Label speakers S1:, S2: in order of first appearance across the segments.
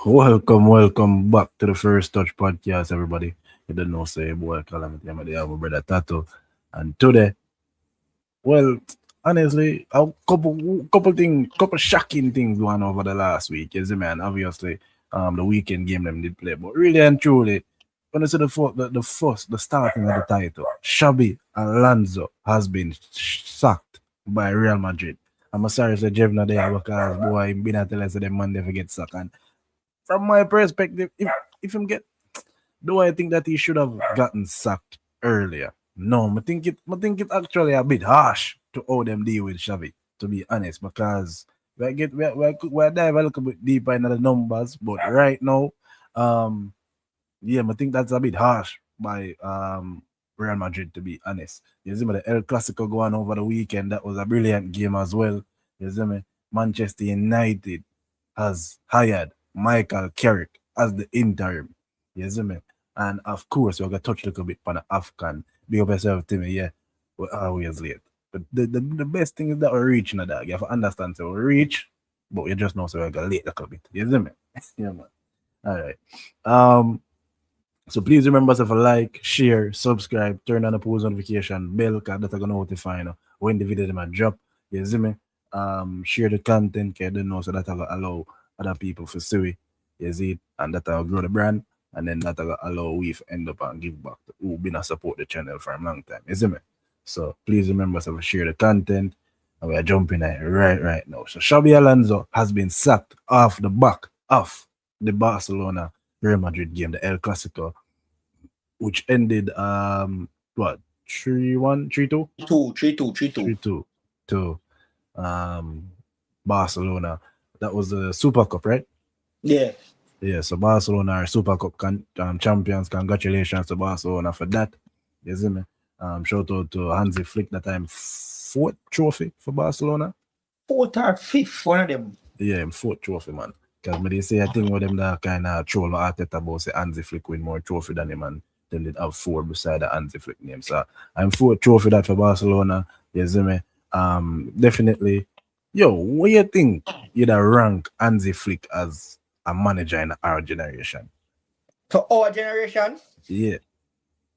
S1: Welcome back to the First Touch Podcast, everybody. You don't know, say, boy, Calamity, I'm the other brother Tato. And today, well, honestly, a couple shocking things going over the last week, you see, man. Obviously, the weekend game them did play, but really and truly, when I see the starting of the title, Xabi Alonso has been sacked by Real Madrid. I'm sorry, say Jeff not there because boy, been at the less of them Monday for get sacked. And from my perspective, if him get, do I think that he should have gotten sacked earlier? No, I think it actually a bit harsh to how them deal with Xavi, to be honest, because we dive a little bit deeper into the numbers, but right now, um, yeah, I think that's a bit harsh by Real Madrid, to be honest. You see me, the El Clasico going over the weekend, that was a brilliant game as well. You see me, Manchester United has hired Michael Carrick as the interim. You see me? And of course, we're going to touch a little bit on the AFCON. Big up yourself, Timmy. Yeah, we're always late. But the best thing is that we're reaching a dog. You have to understand, so we reach, but you just know, so we're going to late a little bit. You see me? Yeah, man. All right. So please remember to like, share, subscribe, turn on the post notification bell, because that's going to notify you when the video might drop. You see me? Share the content, because you know, so that will allow other people to see it. You see it? And that will grow the brand. And then that will allow we to end up and give back to who been a support the channel for a long time. You see me? So please remember to share the content. And we are jumping in right now. So Xabi Alonso has been sacked off the back of the Barcelona Real Madrid game, the El Clasico, which ended what, 3-1, 3-2? 3-2 to Barcelona. That was the Super Cup, right?
S2: Yeah.
S1: Yeah, so Barcelona are Super Cup champions. Congratulations to Barcelona for that. You see me? Shout out to Hansi Flick, that time 4th trophy for Barcelona.
S2: 4th or 5th, one of them.
S1: Yeah, 4th trophy, man. Because they say I think with them that kind of troll Arteta about say Hansi Flick win more trophy than him, and then they'd have 4 beside the Hansi Flick name. So I'm 4th trophy that for Barcelona. You see me? Definitely. Yo, what you think you'd rank Hansi Flick as a manager in our generation?
S2: For our generation?
S1: Yeah.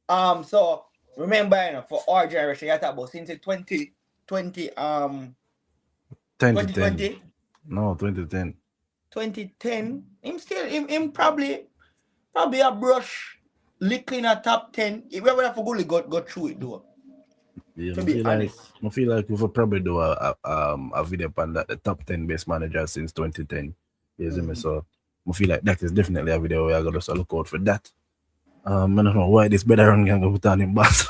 S2: So remember, you know, for our generation, you talk about since 2020, 2020?
S1: No, 2010.
S2: 2010. Him probably a brush licking a top 10. If we have to go through it though.
S1: Yeah,
S2: to be honest.
S1: I feel like we will probably do a video on that, the top 10 best managers since 2010. You see me? So I feel like that is definitely a video where I gotta look out for that. I don't know why this better run can go put on in Bass.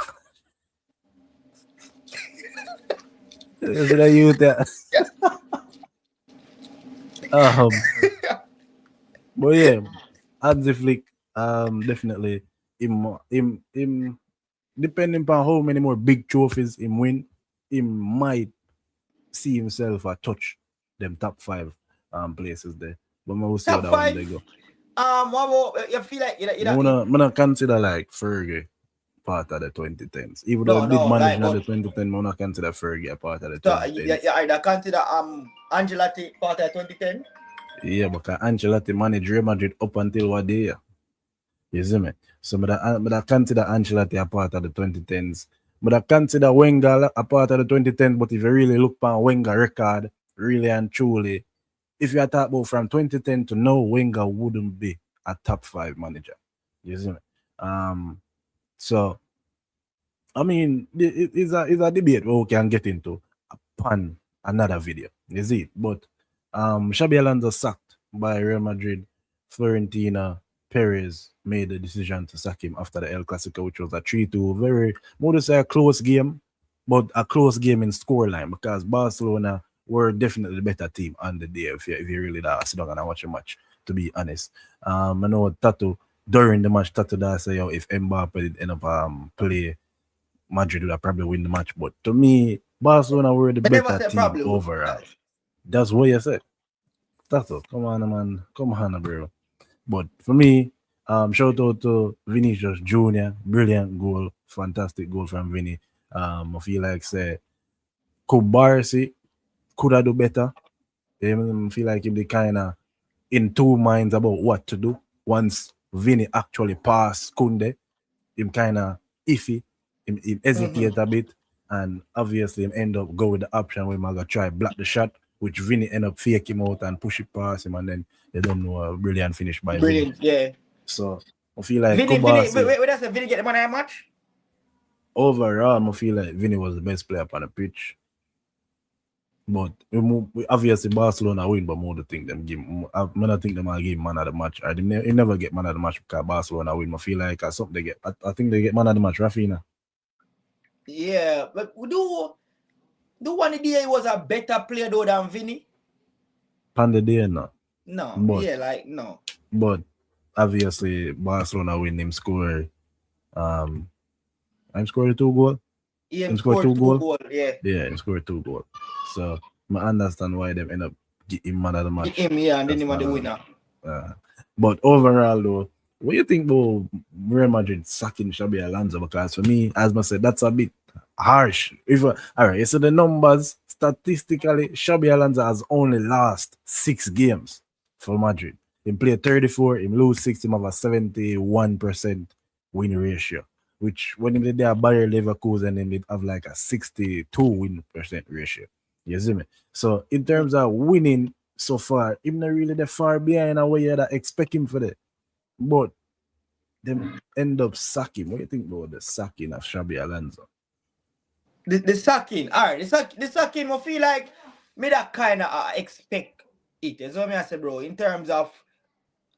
S1: Is it a youth there? But yeah, Hansi Flick, definitely him depending on how many more big trophies him win, he might see himself touch them top 5 places there. But we'll see how that one they go.
S2: What you feel like
S1: I'm gonna consider like Fergie part of the 2010s. Even though I did manage like, the 2010, I'm gonna consider Fergie a part of the 2010s.
S2: You either consider Ancelotti part of the 2010?
S1: Yeah, because Ancelotti managed Real Madrid up until what day? You see me? So I consider Ancelotti a part of the 2010s. But I consider Wenger a part of the 2010s. But if you really look at Wenger record, really and truly, if you are talking about from 2010 to now, Wenger wouldn't be a top 5 manager. You see me? So I mean, it's a debate we can get into upon another video. You see it? But Xabi Alonso sacked by Real Madrid. Florentino Perez made the decision to sack him after the El Clasico, which was a 3-2. Very, more to say a close game, but a close game in scoreline, because Barcelona were definitely the better team on the day if you really sit down and watch a match, to be honest. I know Tato, during the match, Tato does say, if Mbappe did end up play, Madrid would have probably win the match. But to me, Barcelona were the better team overall. That's what you said. Tato, come on, man. Come on, bro. But for me, shout out to Vinicius Jr. Brilliant goal. Fantastic goal from Vinny. I feel like, say, Barca could have do better. I feel like if they kind of in two minds about what to do. Once Vinny actually passed Kunde, him kind of iffy, him hesitate a bit, and obviously him end up go with the option where Maga try block the shot, which Vinny end up fake him out and push it past him, and then they don't know a brilliant finish by Vinny.
S2: Brilliant, yeah.
S1: So I feel like
S2: Vinny, wait, that's a Vinny get the man of the match?
S1: overall, I feel like Vinny was the best player on the pitch. But obviously Barcelona win, but more the thing them give. I don't think them will give man of the match. He never get man of the match because Barcelona win. I feel like something they get. I think they get man of the match. Rafinha.
S2: Yeah, but do one day he was a better player though than Vinny?
S1: On the day, no.
S2: No,
S1: But,
S2: yeah, like no.
S1: But obviously Barcelona win. Him score. I'm scoring 2 goals.
S2: He scored 2 goals. Yeah.
S1: Yeah, he scored 2 goals. So I understand why they end up getting man of the match.
S2: Get him, yeah, and then he was the winner.
S1: But overall, though, what do you think about Real Madrid sacking Xabi Alonso? Because for me, as I said, that's a bit harsh. All right, so the numbers statistically, Xabi Alonso has only lost 6 games for Madrid. He played 34, he lose 6, he have a 71% win ratio. Which when he did their Bayer Leverkusen, then they have like a 62 win percent ratio. You see me? So in terms of winning so far, him not really that far behind a way that expect him for that. But them end up sacking. What do you think about the sacking of Xabi Alonso?
S2: The sacking, all right. The sacking, I feel like me that kind of expect it. That's what I say, bro. In terms of,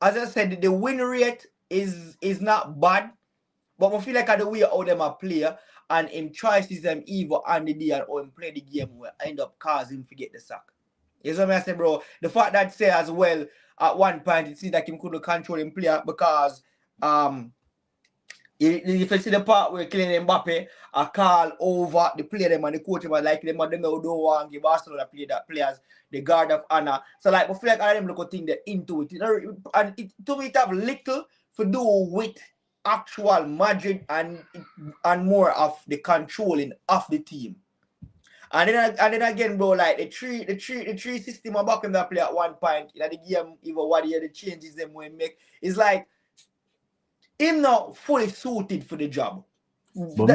S2: as I said, the win rate is not bad. But I feel like the way how them a player and him choices them either on the day or him play the game will end up causing him to get the sack. You know what I say, bro? The fact that say as well at one point it seems like him couldn't control him player because if you see the part where Kylian Mbappe a call over the player them and the coach them like them and them don't want to give Barcelona players the guard of honor. So like I feel like all them look thing that into it. And it to me it have little to do with actual Madrid and more of the controlling of the team. And then again, bro, like the three system of back in that play at one point in the game, even what the changes them will make is like him not fully suited for the job.
S1: But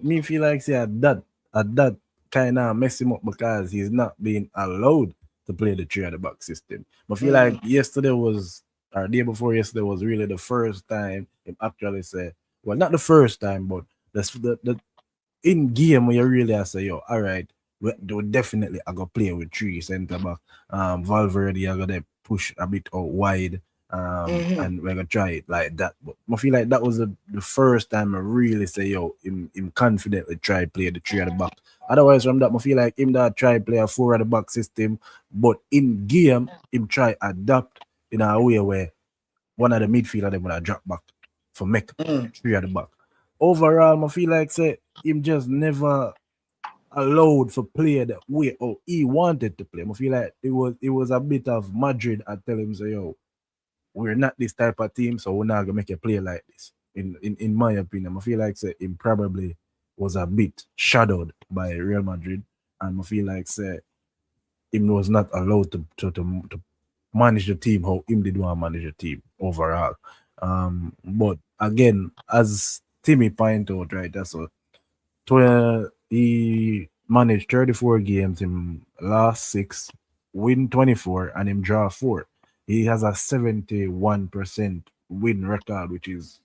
S1: me feel like at that kind of mess him up because he's not being allowed to play the 3 at the back system. But I feel like day before yesterday was really the first time him actually say, well, not the first time, but the in game where you really say, yo, all right, we definitely I go play with 3 center back. Valverde I gonna push a bit out wide. And we're gonna try it like that. But I feel like that was the first time I really say, yo, him confidently try play the 3 at the back. Otherwise, from that, I feel like him that try play a 4 at the back system, but in game, him try adapt in a way where one of the midfielder them gonna drop back for make 3 at the back. Overall, I feel like say him just never allowed for play the way he wanted to play. I feel like it was a bit of Madrid. I tell him say, yo, we're not this type of team, so we're not gonna make a play like this. In my opinion, I feel like say him probably was a bit shadowed by Real Madrid, and I feel like say him was not allowed to manage the team how him did want to manage the team overall. But again, as Timmy pointed out, right, that's what he managed 34 games in last 6, win 24, and him draw 4. He has a 71% win record, which is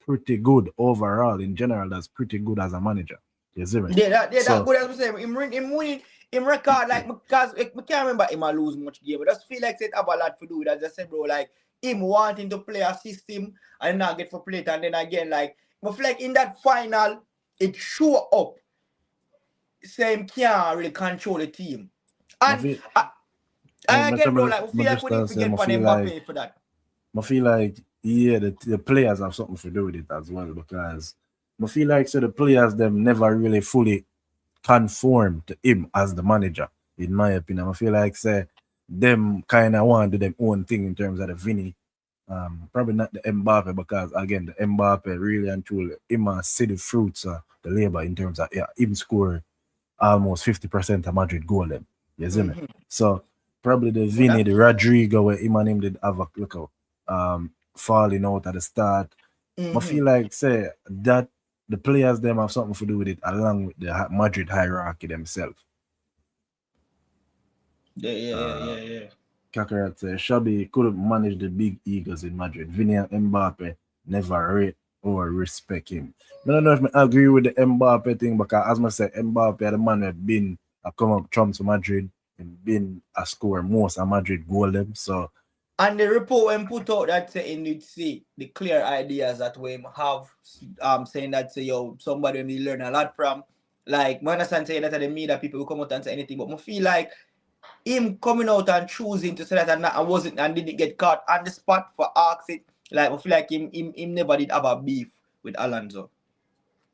S1: pretty good overall. In general, that's pretty good as a manager. You see me?
S2: That's good as we say. Him winning, him record, like, because I can't remember him lose much game. I just feel like it have a lot to do with, as I said, bro, like, him wanting to play a system and not get for play it. And then again, like, I feel like in that final, it show up. Same can't really control the team. And again, bro, like, we feel like we need to get for Mbappe for that.
S1: I feel like, yeah, the players have something to do with it as well, because I feel like so the players them never really fully conform to him as the manager, in my opinion. I feel like say them kind of want to do their own thing in terms of the Vinny. Probably not the Mbappe, because again the Mbappe really and truly him see the fruits of the labor in terms of him score almost 50% of Madrid goal them. You see me? So probably the Vinny, the Rodrigo, where him and him did have a look out, falling out at the start. I feel like say that the players them have something to do with it along with the Madrid hierarchy themselves.
S2: Yeah.
S1: Kakarot says Xabi couldn't manage the big egos in Madrid. Vinny and Mbappe never rate or respect him. I don't know if I agree with the Mbappe thing because as I said, Mbappe the man have been a come up trump to Madrid and been a score most of Madrid goal them. So
S2: and the report when put out that saying you'd see the clear ideas that we have saying that say yo somebody we learn a lot from. Like I understand saying that the media people will come out and say anything, but I feel like him coming out and choosing to say that I wasn't and didn't get caught on the spot for asking like I feel like him never did have a beef with Alonso.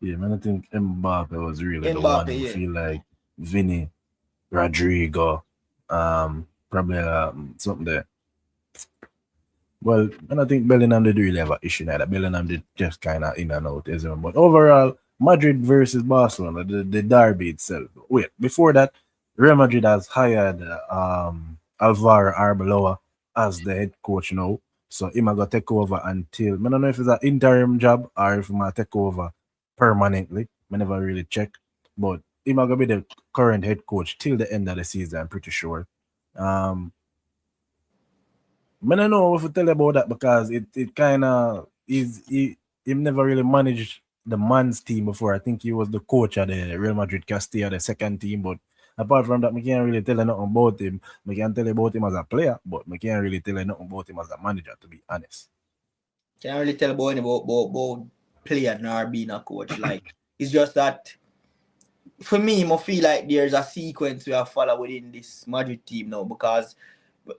S1: Yeah, man, I think Mbappe was really the one who feel like Vinny, Rodrigo, probably something there. Well, and I think Bellingham did really have an issue now. That Bellingham did just kind of in and out, isn't it? But overall, Madrid versus Barcelona, the derby itself. Wait, before that, Real Madrid has hired Alvaro Arbeloa as the head coach now. So he might go take over until I don't know if it's an interim job or if he might take over permanently. I never really check. But he might go be the current head coach till the end of the season, I'm pretty sure. I don't know what to tell you about that because it kind of is he never really managed the man's team before. I think he was the coach of the Real Madrid Castilla, the second team. But apart from that, I can't really tell you nothing about him. I can tell you about him as a player, but I can't really tell you nothing about him as a manager, to be honest.
S2: Can't really tell about player nor being a coach. Like it's just that for me, I feel like there's a sequence we have followed within this Madrid team now because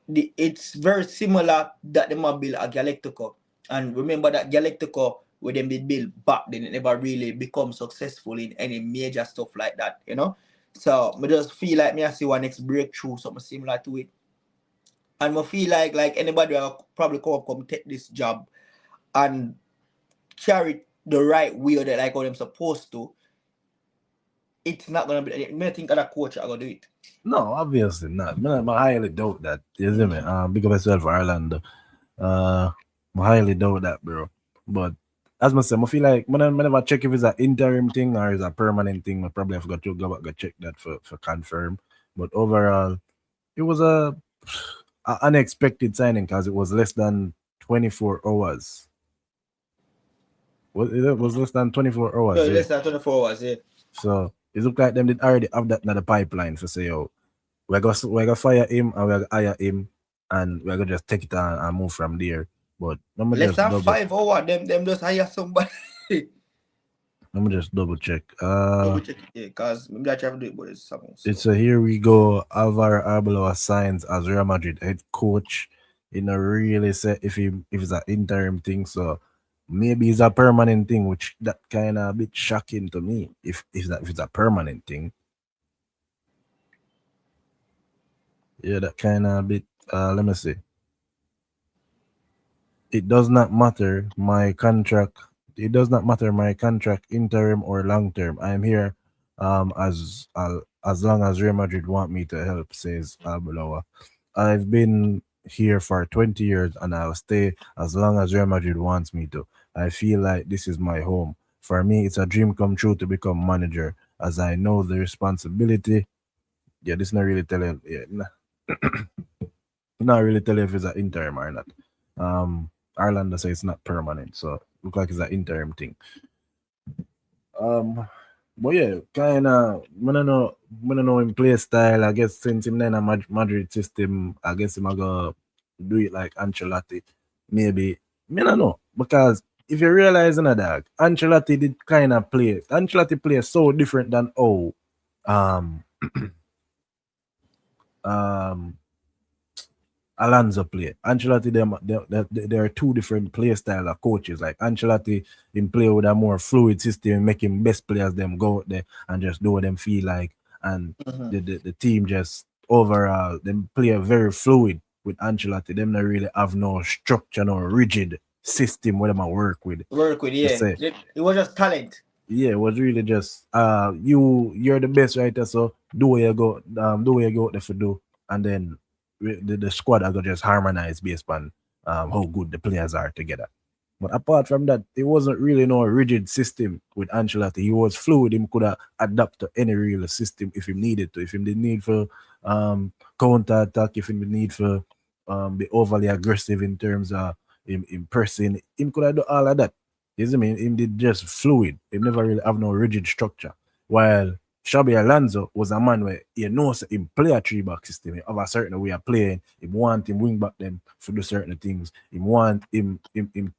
S2: it's very similar that they might build a Galactico. And remember that Galactico, when they did build back, then it never really become successful in any major stuff like that, you know? So I just feel like me I see one next breakthrough, something similar to it. And I feel like anybody will probably come take this job and carry the right way or like how them supposed to. It's not gonna be. I think other coach are gonna do it.
S1: No, obviously not. I highly doubt that. You see me? Big up yourself, Ireland. I highly doubt that, bro. But as I said, I feel like I never check if it's an interim thing or it's a permanent thing. I probably have got to go back and check that for confirm. But overall, it was a unexpected signing because it was less than 24 hours. It was less than 24 hours.
S2: No, less than 24 hours, yeah.
S1: So it looked like them did already have that in the pipeline for say, oh, we're gonna fire him and we're gonna hire him and we're gonna just take it and move from there. But
S2: less than 5 hours, them just hire somebody.
S1: Let me just double check.
S2: Double check it, yeah, because maybe I try to do it, but it's something. So.
S1: It's here we go. Alvaro Arbeloa signs as Real Madrid head coach. You know, really say if it's an interim thing, so maybe it's a permanent thing, which that kind of a bit shocking to me. If it's a permanent thing, yeah, that kind of a bit. Let me see. It does not matter my contract. It does not matter my contract, interim or long term. I am here, as long as Real Madrid want me to help, says Arbeloa. I've been here for 20 years and I'll stay as long as Real Madrid wants me to. I feel like this is my home. For me, it's a dream come true to become manager, as I know the responsibility. Yeah, this not really telling. Yeah, not really telling if it's an interim or not. Ireland say it's not permanent, so look like it's an interim thing. But yeah, kind of. I don't know him play style. I guess since him in a Madrid system, I guess him go do it like Ancelotti. Maybe I don't know because if you realize in a dog, Ancelotti did kind of play. Ancelotti plays so different than Alonso play. Ancelotti, there are two different play style of coaches. Like Ancelotti, him play with a more fluid system, making best players them go out there and just do what them feel like. And the team just overall, them play very fluid with Ancelotti. Them not really have no structure, no rigid system where them work with.
S2: Yeah. It was just talent.
S1: Yeah, it was really just you're the best writer, so do what you go out there for do, and then the squad are gonna just harmonize based on how good the players are together. But apart from that, it wasn't really no rigid system with Ancelotti. He was fluid. He could adapt to any real system if he needed to. If he did need for counter attack, if he did need for be overly aggressive in terms of in pressing, him could have do all of that. You see me? Him did just fluid. He never really have no rigid structure. While Xabi Alonso was a man where he knows him play a three-back system. He have a certain way of playing. He want him wing back them for do certain things. He want him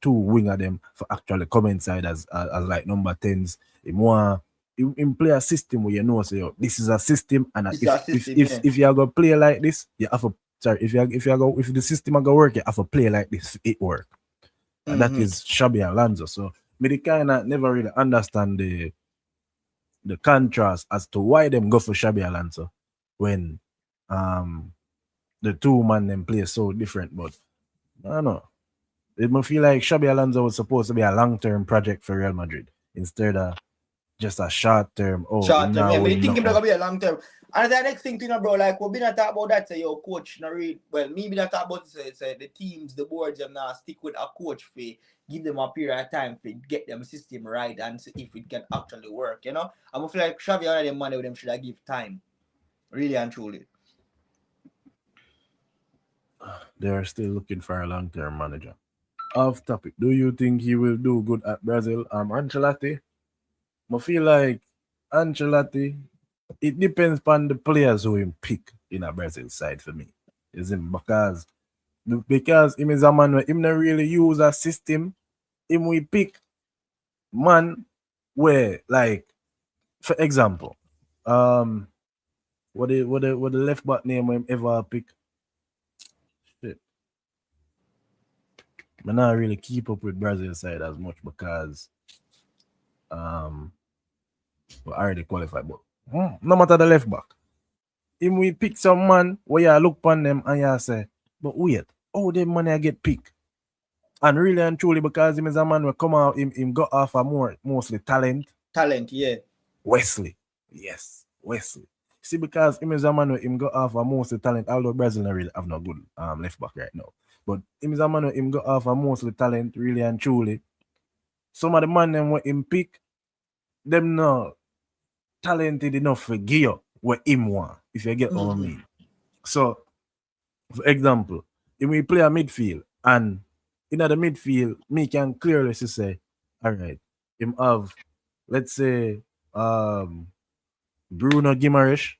S1: two winger them for actually come inside as like number 10s. He want him play a system where you know say, yo, this is a system, and if you are gonna play like this, you have to if the system are gonna work, you have to play like this. It work, and that is Xabi Alonso. So me kind of never really understand the contrast as to why them go for Xabi Alonso when the two man them play so different. But I don't know. It must feel like Xabi Alonso was supposed to be a long-term project for Real Madrid instead of just a short-term.
S2: Short-term, yeah. But you think it's gonna be a long-term. And the next thing, bro, like we been talk about that, say your coach not read well. Me been talk about say the teams, the boards, them now stick with a coach for give them a period of time to get them system right and see if it can actually work, you know. I feel like Xavi and them money with them should have give time, really and truly.
S1: They are still looking for a long-term manager. Off topic, do you think he will do good at Brazil? Ancelotti, I feel like Ancelotti. It depends on the players who him pick in a Brazil side for me. Is him because him is a man where him not really use a system. Him we pick man where like for example, what the left back name him ever pick? Shit. I not really keep up with Brazil side as much because we already qualified, but no matter the left back. If we pick some man where you look upon them and you say, but wait, how them money I get picked? And really and truly because him is a man who come out, him got off a mostly talent.
S2: Talent, yeah.
S1: Wesley. Yes, Wesley. See, because him is a man who him got off a mostly talent, although Brazil not really have no good left back right now. But him is a man who him got off a mostly talent, really and truly. Some of the man them what him pick, them not talented enough for gear what him want, if you get what I mean. So, for example, if we play a midfield and in the midfield, me can clearly say, all right, him have, let's say, Bruno Guimaraes,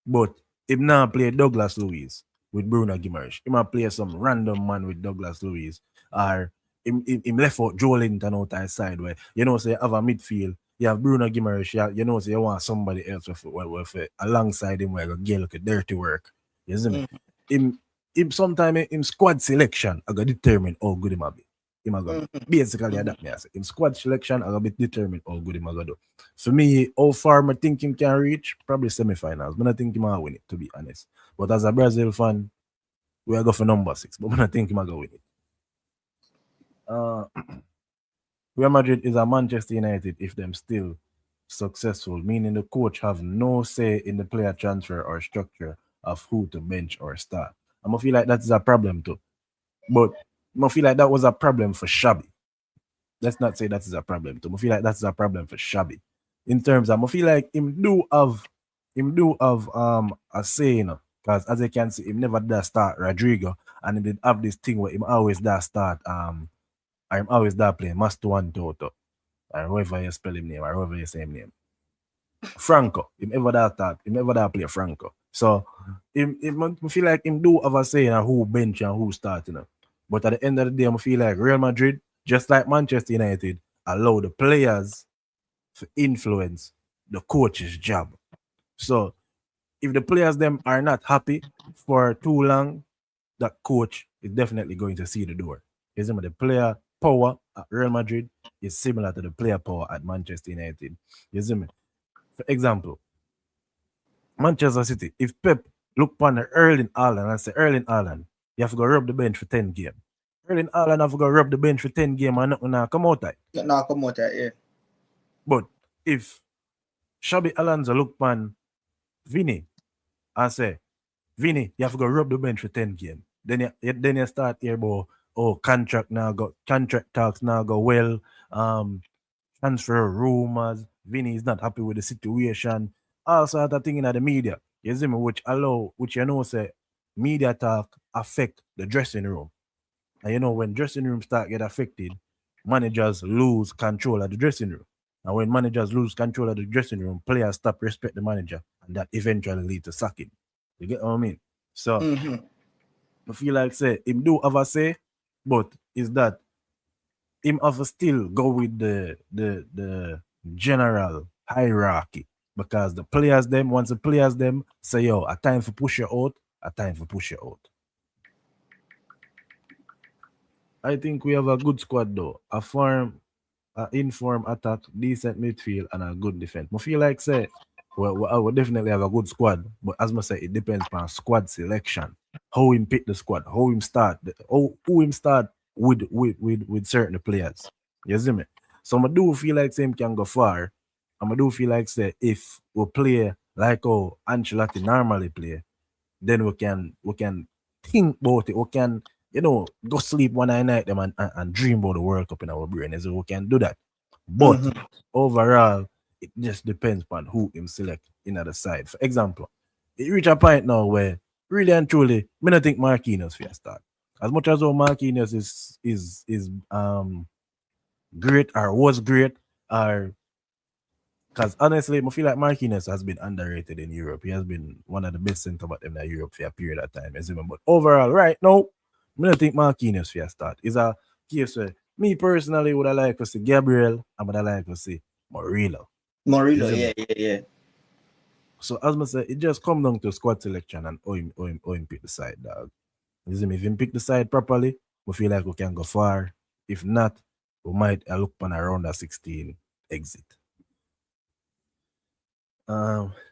S1: but him now play Douglas Luiz with Bruno Guimaraes. He might play some random man with Douglas Luiz, or him left out Joe Linton out that side where, you know, say you have a midfield, you have Bruno Guimaraes, you know, say you want somebody else with alongside him where you get like a dirty work. You see me? Him sometimes in squad selection, I got determine how good him a be. Basically, that me I say. In squad selection, I got be determined how good him a do. For me, how far I think him can reach, probably semi-finals. But I think him will win it, to be honest. But as a Brazil fan, we are go for number 6. But I think him will win it. Real Madrid is a Manchester United if them still successful, meaning the coach have no say in the player transfer or structure of who to bench or start. I'm gonna feel like that is a problem too. But I'm gonna feel like that was a problem for Xabi. Let's not say that is a problem too. I feel like that's a problem for Xabi. In terms of I feel like him do have a say, you know, because as you can see, him never does start Rodrigo, and he did have this thing where him always does start I'm always that playing Mastuan Toto, or however you spell him name, or however you say him name. Franco, him ever that play Franco. So him feel like him do have a say in who bench and who start, you know. But at the end of the day, I feel like Real Madrid, just like Manchester United, allow the players to influence the coach's job. So if the players them are not happy for too long, that coach is definitely going to see the door. Isn't it? The player power at Real Madrid is similar to the player power at Manchester United. You see me? For example, Manchester City, if Pep look upon Erling Haaland and say, Erling Haaland, you have to go rub the bench for 10 games. Erling Haaland have to go rub the bench for 10 games and not come out that.
S2: Not come out that, yeah.
S1: But if Xabi Alonso look upon Vinny and say, Vinny, you have to go rub the bench for 10 games. Then you start here about contract talks now go well. Transfer rumors. Vinny is not happy with the situation. All sort of thing in the media. You see me, which say media talk affect the dressing room. And when dressing rooms start get affected, managers lose control of the dressing room. And when managers lose control of the dressing room, players stop respect the manager, and that eventually lead to sacking. You get what I mean? So I feel like say him do have a say, but is that him have to still go with the general hierarchy, because the players them once the players them say yo a time for push you out, a time for push you out. I think we have a good squad though. Informed attack, decent midfield, and a good defense. I feel like say I would definitely have a good squad, but as I say, it depends on squad selection. How him pick the squad, how him start, who him start with certain players. You see me? So I do feel like same can go far. And I do feel like say if we play like how Ancelotti normally play, then we can think about it. We can go sleep one night them and dream about the World Cup in our brain. So we can do that. But overall, it just depends upon who him select in other side. For example, it reach a point now where really and truly, me not think Marquinhos will start. As much as Marquinhos is great or was great, or because honestly, I feel like Marquinhos has been underrated in Europe. He has been one of the best centre back in Europe for a period of time. But overall, right now, I don't think Marquinhos will start. It's a case where me personally would have liked to see Gabriel, and would have liked to see Murillo.
S2: Murillo, yeah.
S1: So as I say, it just come down to squad selection and how him pick the side, dog. If him pick the side properly, we feel like we can go far. If not, we might look on around a 16 exit.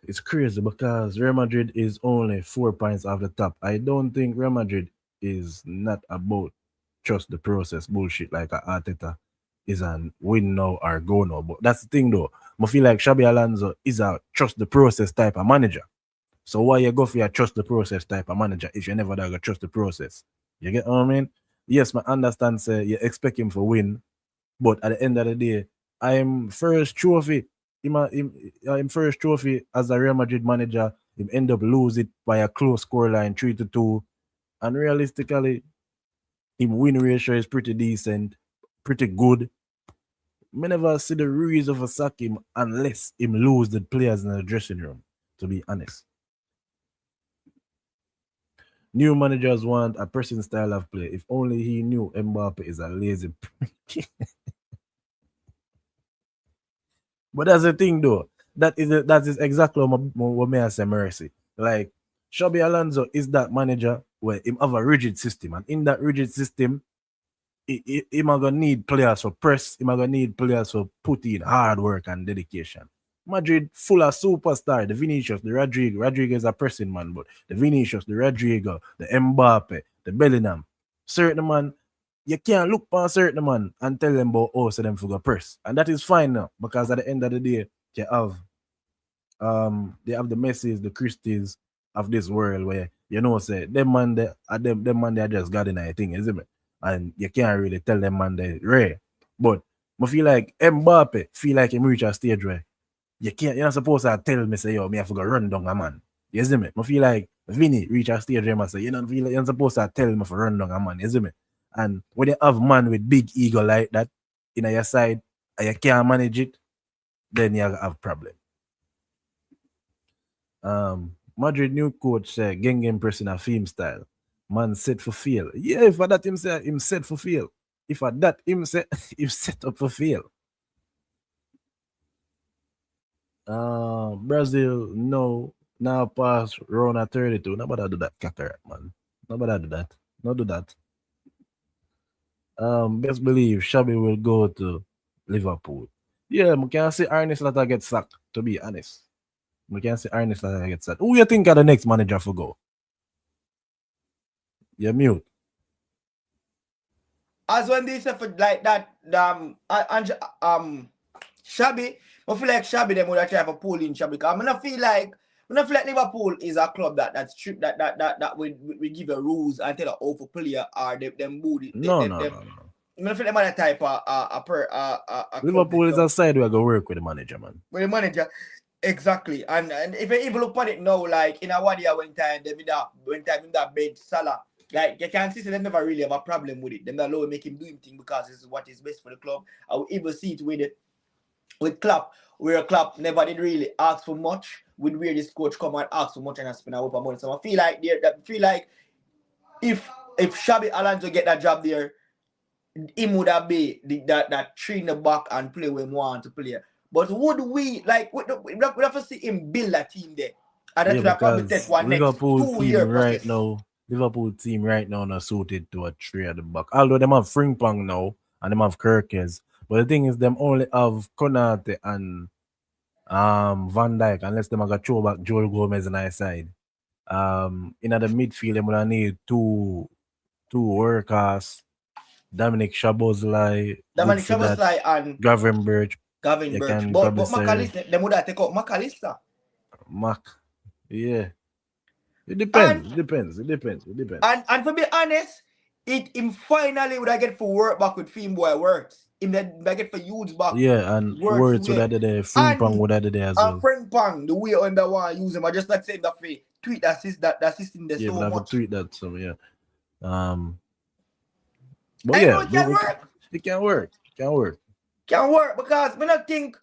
S1: It's crazy because Real Madrid is only 4 points off the top. I don't think Real Madrid is not about trust the process bullshit like a Arteta is an win now or go now. But that's the thing though. I feel like Xabi Alonso is a trust the process type of manager. So why you go for your trust the process type of manager if you never gonna trust the process? You get what I mean? Yes, I understand say you expect him to win, but at the end of the day, I'm first trophy. Him first trophy as a Real Madrid manager, him end up lose it by a close scoreline 3-2. And realistically, him win ratio is pretty decent, pretty good. Me never see the reason for sack him unless him lose the players in the dressing room, to be honest. New managers want a pressing style of play. If only he knew Mbappe is a lazy prick. But that's the thing, though. That is exactly what may I say mercy. Like Xabi Alonso is that manager where him have a rigid system, and in that rigid system, him are gonna need players for press. Him are gonna need players for put in hard work and dedication. Madrid full of superstar, the Vinicius, the Rodrigo. Rodrigo is a pressing man, but the Vinicius, the Rodrigo, the Mbappe, the Bellingham, certain man, you can't look for a certain man and tell them about so them for go press. And that is fine now, because at the end of the day, they have the Messis, the Christies of this world where say them man they are just God in a thing, isn't it? And you can't really tell them man they rare. But I feel like Mbappe feel like him reach a stage where you're not supposed to tell me say yo me have to go run down a man. You see me? I feel like Vinny reach a stage where I say you're not supposed to tell me for run down a man, you see me? And when you have man with big ego like that in your side and you can't manage it, then you have problem. Madrid new coach say Gengen pressing a film style. Man set for fail. Yeah, if that him say him set for fail. If that him say him set up for fail. Brazil now pass round at 32. Nobody do that, Cataract, man. Nobody do that. Not do that. Best believe Xabi will go to Liverpool. Yeah, we can see Arne Slaughter get sacked, to be honest. We can see Arne Slaughter get sacked. Who you think are the next manager for go? You're mute.
S2: As when they say for like that, Xabi, I feel like Xabi them would have tried for pulling Xabi. Because I feel like I don't feel like Liverpool is a club that's strict that we give the rules and tell how for player are them booty.
S1: No.
S2: I don't feel them are the type a
S1: Liverpool is a side where I go work with the manager, man.
S2: With the manager. Exactly. And if you even look at it now, like in a 1 year when time in that bench Salah, like you can see they never really have a problem with it. Them allow make him do him thing because this is what is best for the club. I will even see it with Klopp, where Klopp never did really ask for much, with where this coach come and ask for much and spend a whole money. So I feel like if Xabi Alonso get that job there, him would have be that tree in the back and play when he want to play. But would we have to see him build a team there? And that would have probably take one
S1: Liverpool
S2: next 2
S1: team
S2: year
S1: right
S2: process.
S1: now. Liverpool team right now not suited to a tree at the back. Although them have Frimpong now and them have Kirkes. But the thing is them only have Konate and Van Dijk unless them have throw back Joel Gomez on our side. In the midfield them will need two workers. Dominic Szoboszlai
S2: and
S1: Gavin Birch.
S2: But McAllister, them would have take out McAllister.
S1: Yeah. It depends. It depends.
S2: And to be honest, him finally would I get for work back with Boy works. Him that get for use back.
S1: Yeah, and words would have there. Frimpong would have there as well.
S2: And Frimpong, the way on that one use him, I just like saying that for tweet that system there so much.
S1: Tweet that so yeah.
S2: But yeah, it
S1: can work.
S2: Can work because me not think.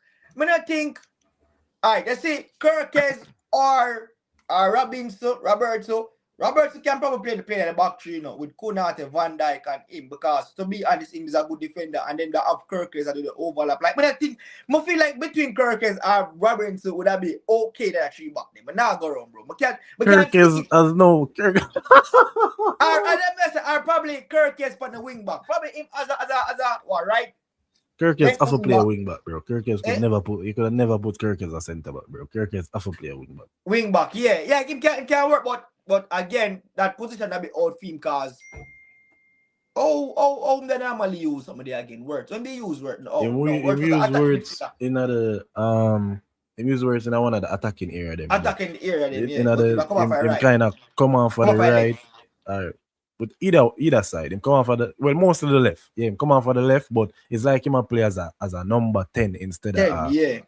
S2: Alright, let's see Kirkes or Robertson can probably play the back three, with Konate, Van Dijk, and him because to be honest, him is a good defender, and then they have Kirkes that do the overlap. Like, I feel like between Kirkes and Robertson would that be okay that actually back them, but now go wrong, bro.
S1: Kirkes as no
S2: or probably Kirkes for the wing back, probably him as a what, right?
S1: Kirkes have to play a wing back, bro. Kirkes could never put Kirkes as a centre back, bro. Kirkes have to play a wing back. Wing back,
S2: yeah, it can work, but again, that position that be out for him cause they normally use somebody again words. When they use words,
S1: words in one of the attacking area. Kind of come on for the right. But either side, him come on for most of the left. Yeah, him come on for the left, but it's like him a play as a number 10 instead of a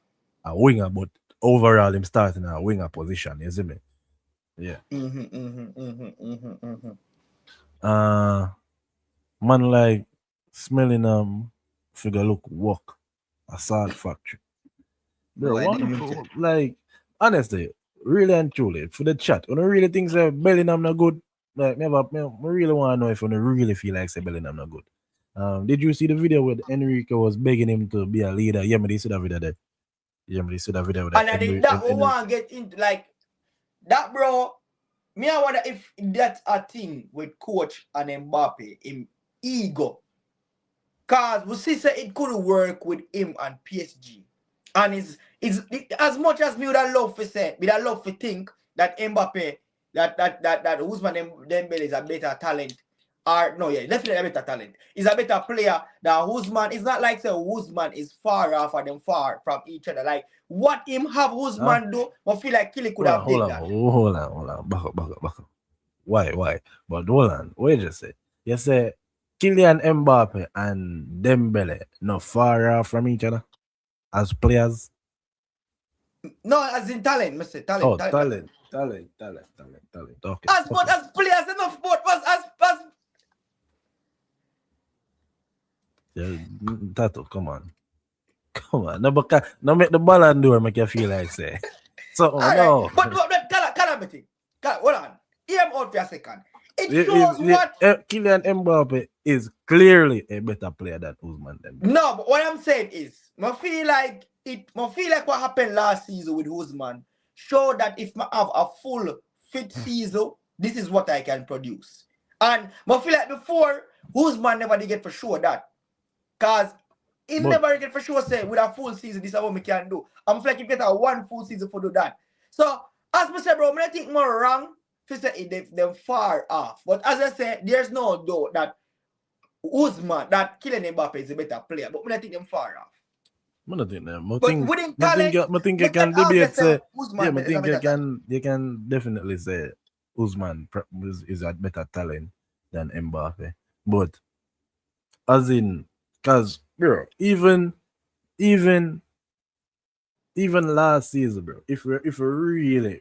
S1: winger. But overall, him starting a winger position. You see me? Yeah. Man like smelling figure look work a salt factory. Bro, like honestly, really and truly, for the chat, when I really think that Bellingham not good. Like, I really want to know if you really feel like Bellingham not good. Did you see the video where Enrique was begging him to be a leader? Yeah, they see that video there.
S2: And I think that we want to get into like that, bro. I wonder if that's a thing with coach and Mbappe in ego. Cause we see that it could work with him and PSG. And it's as much as me would have loved to say, we'd have loved to think that Mbappe that Ousmane Dembele is a better talent. Definitely a better talent. He's a better player than Ousmane. It's not like say Ousmane is far off of them far from each other. Like what him have Ousmane do, I feel like Killy could have done that.
S1: Hold on. Back up. Why? But hold on. What did you say? You say Kylian Mbappe and Dembele not far off from each other as players?
S2: No, as in talent, Mr. Talent.
S1: Oh, talent. Okay.
S2: As players, enough sport as
S1: yeah, Tato, come on. No make the ball and door make you feel like say. So no.
S2: Right. But calamity. Hold on. Hear him out for a second. It shows what
S1: Kylian Mbappe is clearly a better player than Ousmane Dembele.
S2: No, but what I'm saying is, I feel like what happened last season with Ousmane show that if I have a full fit season, this is what I can produce. And I feel like before, Ousmane never did get for sure that. Because he never get for sure say with a full season, this is what we can do. I'm feel like you get a one full season for do that. So, as I said, bro, I think more wrong to say them far off. But as I said, there's no doubt that Kylian Mbappe is a better player. But I think them far off.
S1: I don't think that. I
S2: But
S1: think,
S2: winning
S1: I think,
S2: talent,
S1: I think you
S2: me
S1: can
S2: can always
S1: debate
S2: say
S1: say,
S2: Usman
S1: yeah, I
S2: is a
S1: think
S2: better talent.
S1: you can definitely say Usman is a better talent than Mbappe. But as in, cause bro, even even last season, bro, if we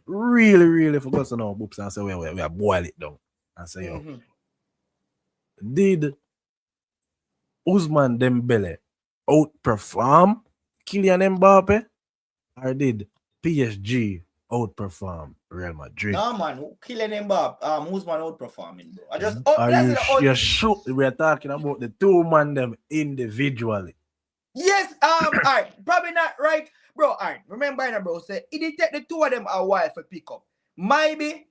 S1: really focus on our books and say we are boil it down and say yo,
S2: Mhm.
S1: did Usman Dembele outperform Kylian Mbappe or did PSG outperform Real Madrid?
S2: Nah, man, killing Mbappe, Usman outperforming, bro. I just, oh,
S1: Are
S2: let's
S1: you
S2: say the whole
S1: you're
S2: thing.
S1: sure we are talking about the two man them individually?
S2: Yes, all right, probably not right, bro. All right, remember, bro, say it did take the two of them a while for pick up. Maybe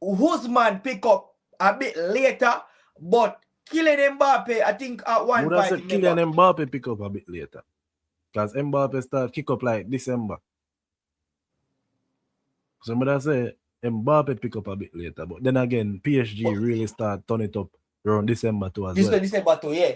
S2: Usman pick up a bit later, but killing Mbappe, I think at one
S1: Would I say
S2: point, remember.
S1: Kylian Mbappe pick up a bit later? Because Mbappe start kick up like December. So would I say Mbappe pick up a bit later. But then again, PSG
S2: But
S1: really start turn it up around December too as
S2: this
S1: well.
S2: one, December too, yeah.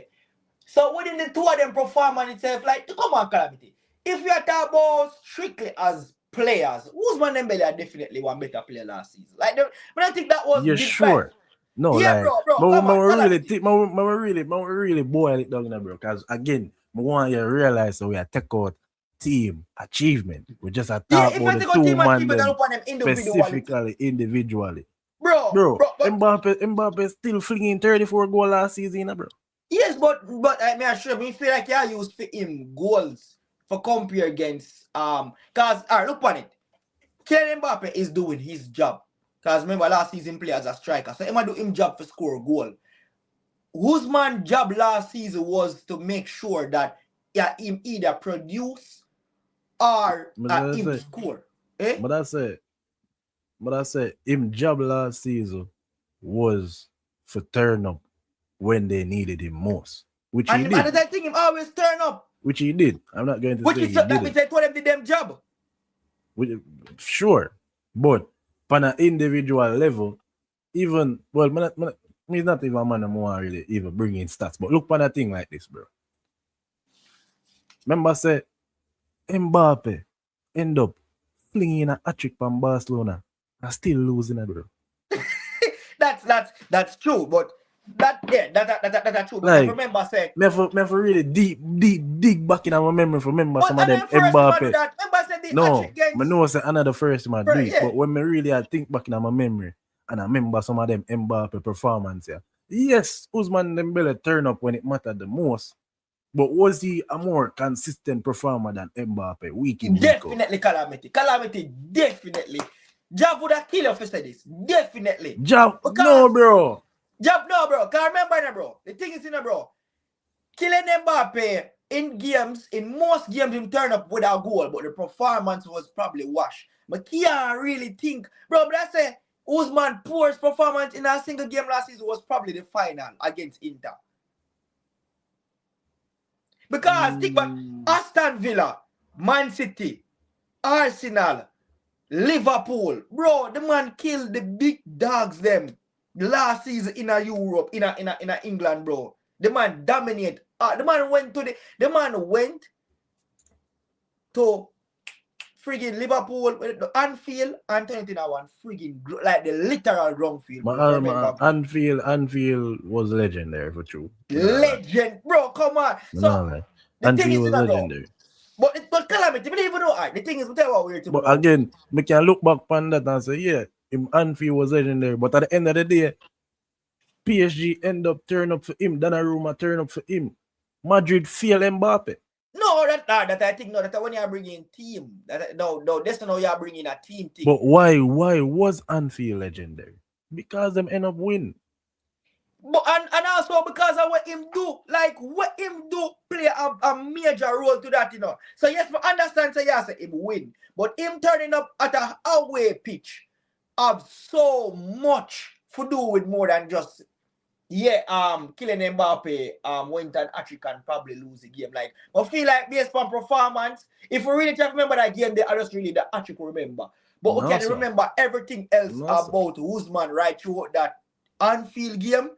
S2: So within the two of them performance itself, like, come on, Calamity. If you are talking about strictly as players, Usman Dembele are definitely one better player last season. Like, but I think that was
S1: You
S2: the fight.
S1: sure? No,
S2: Yeah,
S1: like,
S2: bro, come on, Calamity.
S1: but we really boil it down, bro. Because again, I want you to realize that we are take out team achievement. We just are
S2: Yeah,
S1: talk
S2: if
S1: about
S2: you
S1: the
S2: take a
S1: two
S2: team
S1: man
S2: achievement and
S1: them
S2: look on them individuality,
S1: specifically, individually.
S2: bro,
S1: Bro,
S2: but
S1: Mbappe still flinging 34 goals last season, bro.
S2: yes, but I mean, sure, me feel like you use for him goals for compare against cause look on it. Kylian Mbappe is doing his job. Because remember last season play as a striker. So him do him job for score a goal. Usman's job last season was to make sure that him either produce or
S1: But I
S2: him
S1: say,
S2: score. Eh?
S1: but I say, but I say, him job last season was for turn up when they needed him most, which he
S2: And
S1: did.
S2: I think him always turn up.
S1: Which he did. I'm not going to
S2: Which
S1: say
S2: is
S1: he
S2: that means
S1: didn't.
S2: they told them did them job.
S1: Sure, but on an individual level, even well, me not even a man who want really even bring in stats. But look on a thing like this, bro. Remember, say Mbappe end up flinging a hat trick from Barcelona and still losing it, bro.
S2: that's true, but that's true. But
S1: Like,
S2: remember, say,
S1: me for really dig back in our memory for remember
S2: but
S1: some of
S2: and
S1: them
S2: then first him do
S1: Mbappe.
S2: that. Remember, say the
S1: No,
S2: hat
S1: I
S2: against.
S1: know say another first man do it,
S2: Yeah.
S1: but when me really I think back in my memory and I remember some of them Mbappe performance, yeah. Yes, Usman Dembele turn up when it mattered the most, but was he a more consistent performer than Mbappe week in week out?
S2: Definitely calamity, definitely. Jav would have killed you if you say this. Definitely.
S1: No, bro.
S2: Jav, no, bro. Can't remember, bro. The thing is, bro. Killing Mbappe in games, in most games, him turn up with a goal, but the performance was probably wash. But can't really think, bro. But I say Usman poorest performance in a single game last season was probably the final against Inter. Because think about Aston Villa, Man City, Arsenal, Liverpool, bro. The man killed the big dogs them last season in a Europe, in a England, bro. The man dominate. The man went to friggin' Liverpool, Anfield, and turned it into one friggin' like the literal ground field, bro. If you remember,
S1: Anfield was legendary for true.
S2: legend, bro. Come on. So the thing
S1: Anfield
S2: is,
S1: was
S2: bro.
S1: legendary.
S2: But calamity, we don't even know. The thing is, we tell you what we're to
S1: But
S2: bro.
S1: again, we can look back on that and say, yeah, him Anfield was legendary. But at the end of the day, PSG end up turn up for him. Donnarumma turn up for him. Madrid fail Mbappe.
S2: No, that I think no. That when you are bringing team. No. That's not how you are bringing a team thing.
S1: But why was Anfield legendary? Because them end up win.
S2: But and also because of what him do, like what him do play a major role to that, So yes, I understand. So yes, him win, but him turning up at a away pitch have so much to do with more than just killing Mbappe went and actually can probably lose the game. Like, I feel like based on performance, if we really just remember that game, they are just really the actually remember. But we can remember everything else about Usman right through that Anfield game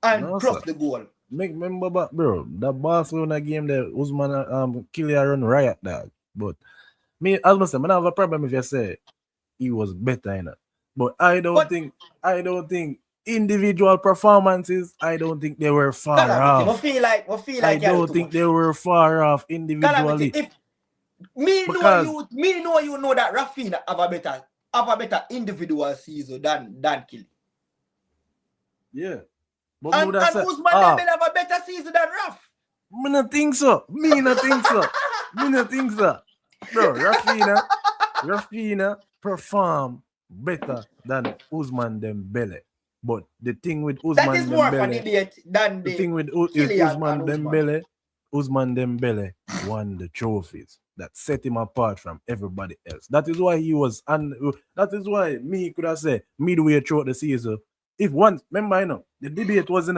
S2: and plus the goal.
S1: remember back, bro, that Barcelona game there, Usman Kylian run riot dog. But me, as I said, I have a problem if you say he was better in it. But I don't think individual performances, I don't think they were far
S2: Calamity,
S1: off.
S2: I feel
S1: I
S2: like you're
S1: don't
S2: too
S1: think
S2: much.
S1: they were far off
S2: Calamity,
S1: individually.
S2: if me know you know that Rafinha have a better individual season than Killy.
S1: Yeah. But
S2: And Usman Dembele have a better season than Raf.
S1: Me not think so. Me not think so. Bro, Rafinha perform better than Usman Dembele. But the thing with Usman
S2: that is more of an idiot than
S1: the thing with
S2: Kylian
S1: Usman
S2: and
S1: Dembele, Usman Dembele won the trophies that set him apart from everybody else. That is why he was, and that is why me could have said midway throughout the season. If once, remember, the debate was,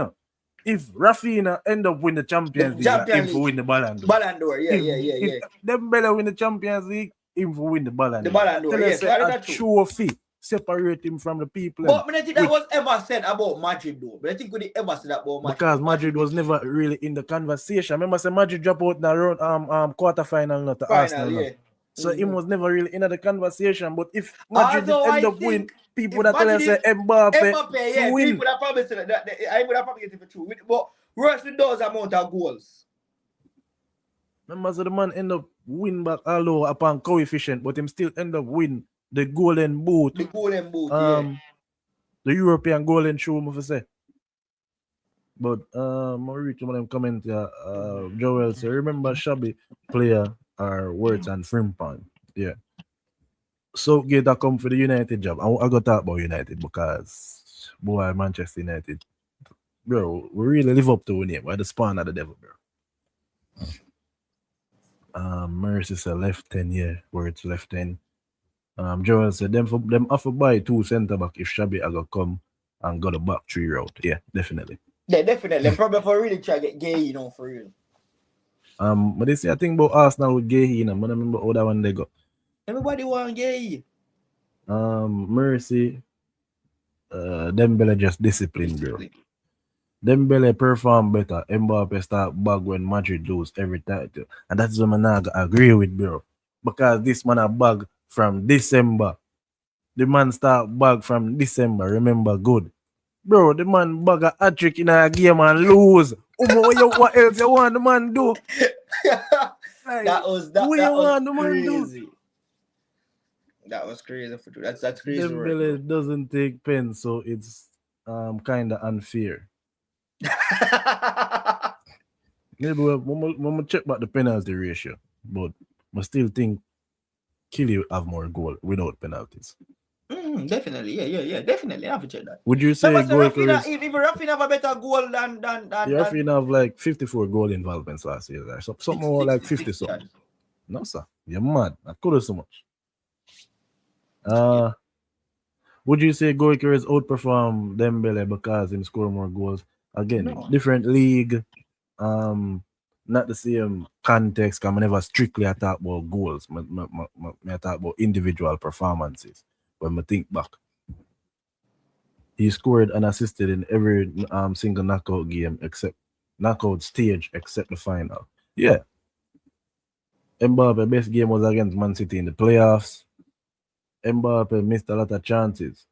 S1: if Rafinha end up win the Champions League, him for win the Ballon d'Or.
S2: Ballon d'Or, yeah.
S1: If Dembele win the Champions League, him for win the Ballon d'Or.
S2: The Ballon d'Or, yes.
S1: A trophy separate him from the people.
S2: But I think that was ever said about Madrid, though. But I think we ever said that about Madrid.
S1: Because Madrid was never really in the conversation. Remember, say Madrid dropped out in the round, quarterfinal not to Arsenal. Yeah. So him was never really in the conversation. But if Madrid end up win, people that tell us say Mbappe
S2: yeah,
S1: win.
S2: people that probably say that I would have probably get it for true. But worse with those amount of goals.
S1: Remember, so the man end up win back all upon coefficient, but him still end up win the golden boot.
S2: The golden boot, yeah.
S1: The European golden shoe, I say. But I read some of them comment here. Joel say, remember Xabi player are words and Frimpong. Yeah. So get a come for the United job. I got to talk about United because boy, Manchester United. Bro, we really live up to the name. We're the spawn of the devil, bro. Mercy said left 10, yeah. Words left 10. Joel said them offer buy 2 centre back if Xabi are gonna come and got a back 3 route. Yeah, definitely.
S2: Yeah, definitely. Probably for really try to get Gay, for real.
S1: But they say I think about Arsenal with Gay, I don't remember how that one they got.
S2: Everybody want Gay.
S1: Mercy. Dembele just disciplined, bro. Dembele perform better. Mbappe start bag when Madrid lose every title. And that's what I agree with, bro. Because this man a bag from December. The man start bag from December. Remember good. Bro, the man bag a hat-trick in a game and lose. What else you want the man do?
S2: Like, that was crazy. That was crazy for you. That's crazy.
S1: Dembele doesn't take pen, so it's kind of unfair. Maybe we'll check back the penalty ratio, but I still think Kylian have more goal without penalties.
S2: Definitely, yeah, definitely. I have to check that.
S1: Would you say
S2: Rafinha, if Rafinha have a better goal than
S1: Rafinha have like 54 goal involvements last year, right? So something more like 50 something. No, sir, you're mad. I could have so much. Would you say Goiker outperform Dembele because him score more goals? Again, different league, not the same context. Because I never strictly talk about goals. I talk about individual performances. When I think back, he scored and assisted in every single knockout game knockout stage except the final. Yeah. Mbappe best game was against Man City in the playoffs. Mbappe missed a lot of chances.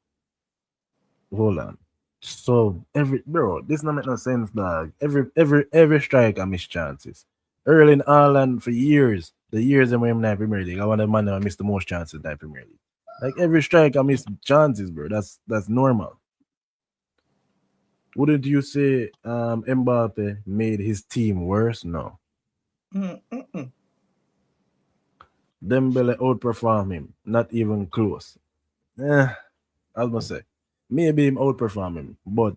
S1: Hold on. So this not make no sense, dog. Every striker miss chances. Early in Ireland for years, the years when I'm in the Premier League, I want a man that missed the most chances in the Premier League. Like every striker miss chances, bro. That's normal. Wouldn't you say Mbappe made his team worse? No. Dembele outperform him. Not even close. I was gonna say. Maybe him outperform him, but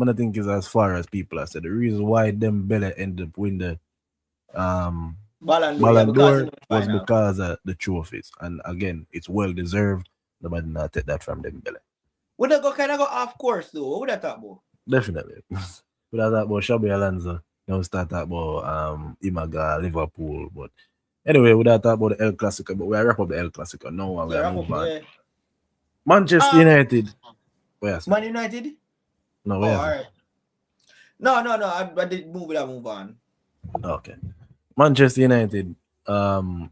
S1: I don't think it's as far as people have said. The reason why Dembele ended up winning the Ballon d'Or was because of the trophies. And again, it's well deserved. Nobody not take that from Dembele.
S2: Would they go off course though? What would that talk about?
S1: Definitely. Would I talk about Xabi Alonso? Now start talk about Imaga, Liverpool. But anyway, would I talk about the El Clasico? But we wrap up the El Clasico. No one will move on. Yeah. Manchester United.
S2: Man United?
S1: No,
S2: all right. No. I did move on.
S1: Okay. Manchester United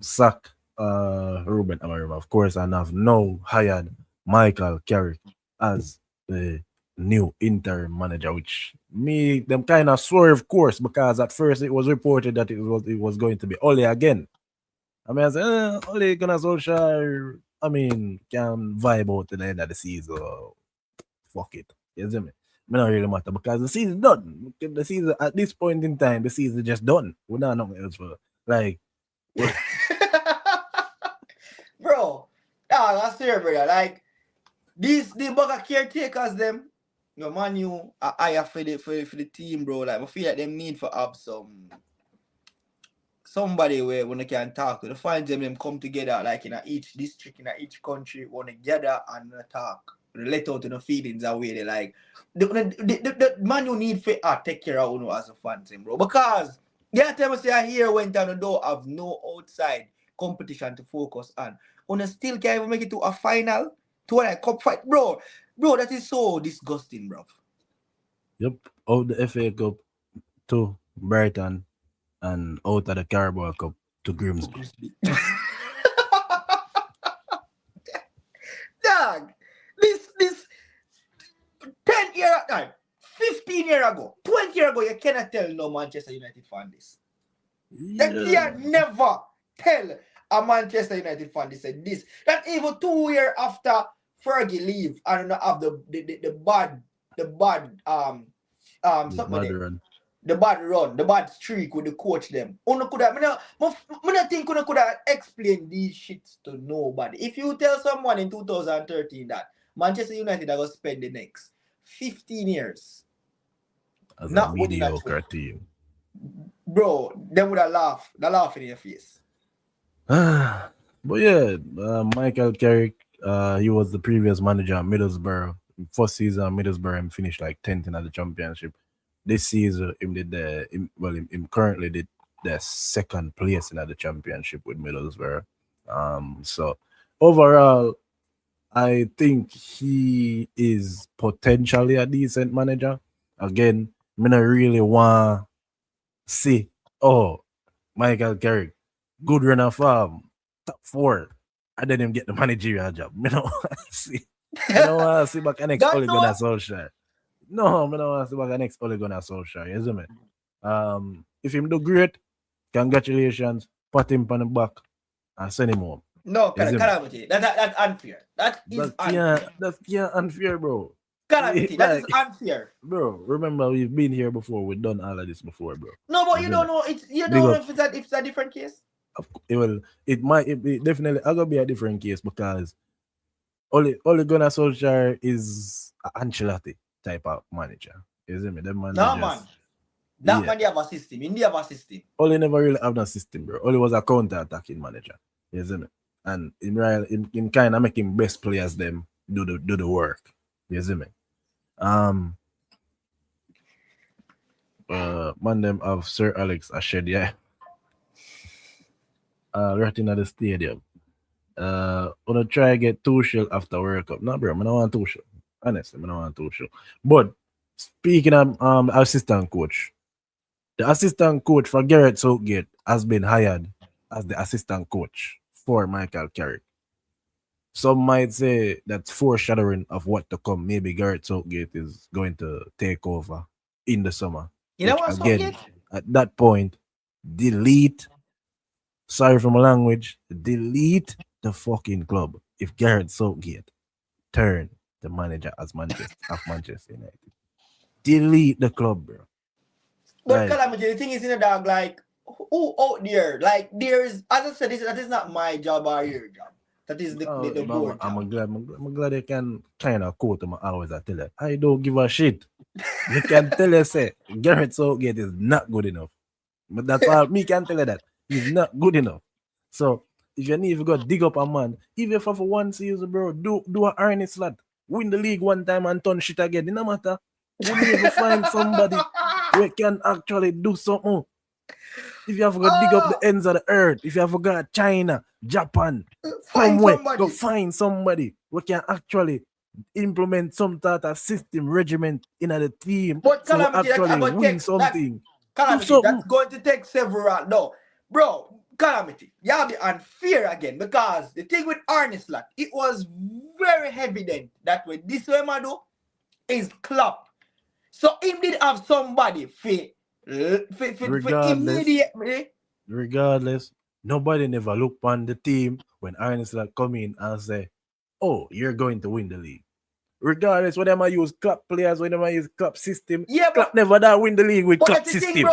S1: sack Ruben Amorim, of course, and have now hired Michael Carrick as the new interim manager, which me them kind of swerve course because at first it was reported that it was going to be Ole again. I mean, I said, Ole gonna Solskjaer, I mean, can vibe out to the end of the season. Fuck it. You see me? Me not really matter because the season done. The season at this point in time, the season just done. We not nothing else for like
S2: Bro, that's fair, brother. Like the bugger caretakers them. Your man, you are higher for the team, bro. Like I feel like them need for have somebody where when they can talk to the find them come together like in each district, in each country, want to gather and talk. They let out the feelings away. They like the man you need for take care of as a fan team, bro. Because yeah, time I say I here went down the door have no outside competition to focus on. Una still can't even make it to a final, to a cup fight, bro. Bro, that is so disgusting, bro.
S1: yep, out the FA Cup to Brighton and out of the Carabao Cup to Grimsby.
S2: Dog, this 10 year time, 15 year ago, 20 year ago, you cannot tell no Manchester United fan this. That you never tell a Manchester United fan this. That even 2 years after Fergie leave and not have the bad the bad run, the bad streak with the coach them. Uno could have, I think Uno could have explained these shits to nobody. If you tell someone in 2013 that Manchester United are going to spend the next 15 years
S1: as
S2: not
S1: a
S2: winning that
S1: mediocre team.
S2: bro, they would have laughed. They laugh in your face.
S1: But yeah, Michael Carrick, he was the previous manager at Middlesbrough. First season at Middlesbrough and finished like 10th in the championship. This season, him currently did the second place in the championship with Middlesbrough. So overall, I think he is potentially a decent manager. Again, I not really want see, Michael Carrick, good run of top 4, and then him get the managerial job. Me no want to see. Me no want to see back an next Ole Gunnar Solskjaer. No, me no want to see back an next Ole Gunnar Solskjaer. You see me? If him do great, congratulations, pat him on the back, and send him home.
S2: No, calamity. That's unfair. That is unfair.
S1: That's unfair, bro.
S2: Calamity. That is unfair,
S1: bro. Remember, we've been here before. We've done all of this before, bro.
S2: No, but you don't know. You don't know if it's a different case.
S1: It definitely gonna be a different case because Ole Gunnar Solskjaer is an Ancelotti type of manager. You see me? That man.
S2: No, man. That man, they have a system. India have a system.
S1: Ole never really have a system, bro. Ole was a counter-attacking manager. You see me? And in kind of making best players them do the work. You see me? Man them of Sir Alex Ashed, yeah. Right in the stadium. Wanna try get Tuchel after World Cup. No, bro, I don't want Tuchel. Honestly, I don't want Tuchel. But speaking of assistant coach, the assistant coach for Gareth Southgate has been hired as the assistant coach for Michael Carrick. Some might say that's foreshadowing of what to come. Maybe Gareth Southgate is going to take over in the summer.
S2: You know what,
S1: again, at that point, delete. Sorry for my language. Delete the fucking club if Gareth Southgate turn the manager as Manchester United. Delete the club, bro.
S2: But Calamity, the thing is in the dog, like, who out there? Like, there is, as I said, that is not my job or your job. That is the board.
S1: I'm glad they can kind of quote him always. I tell you, I don't give a shit. You can tell you, say, Gareth Southgate is not good enough. But that's all me can tell you that. He's not good enough. So, if you need to go dig up a man, even for one season, bro, do a earnest slot. Win the league one time and turn shit again. It no matter. We need to find somebody who can actually do something. If you have to go dig up the ends of the earth, if you have to go China, Japan, somewhere, go find somebody who can actually implement some sort of system regiment in the team
S2: But
S1: so
S2: Calamity, that's
S1: actually
S2: going to
S1: win
S2: take
S1: something. Do
S2: Calamity, that's
S1: something.
S2: going to take several. No, bro, Calamity, you have be unfair again because the thing with Arne Slot, it was very evident that when this way man do is Klopp. So him did have somebody for immediately.
S1: Regardless, nobody never look on the team when Arne Slot come in and say, "Oh, you're going to win the league." Regardless, whether I use club players, whether I use club system,
S2: Yeah,
S1: club never that win the league with
S2: but
S1: club
S2: that's the thing,
S1: system.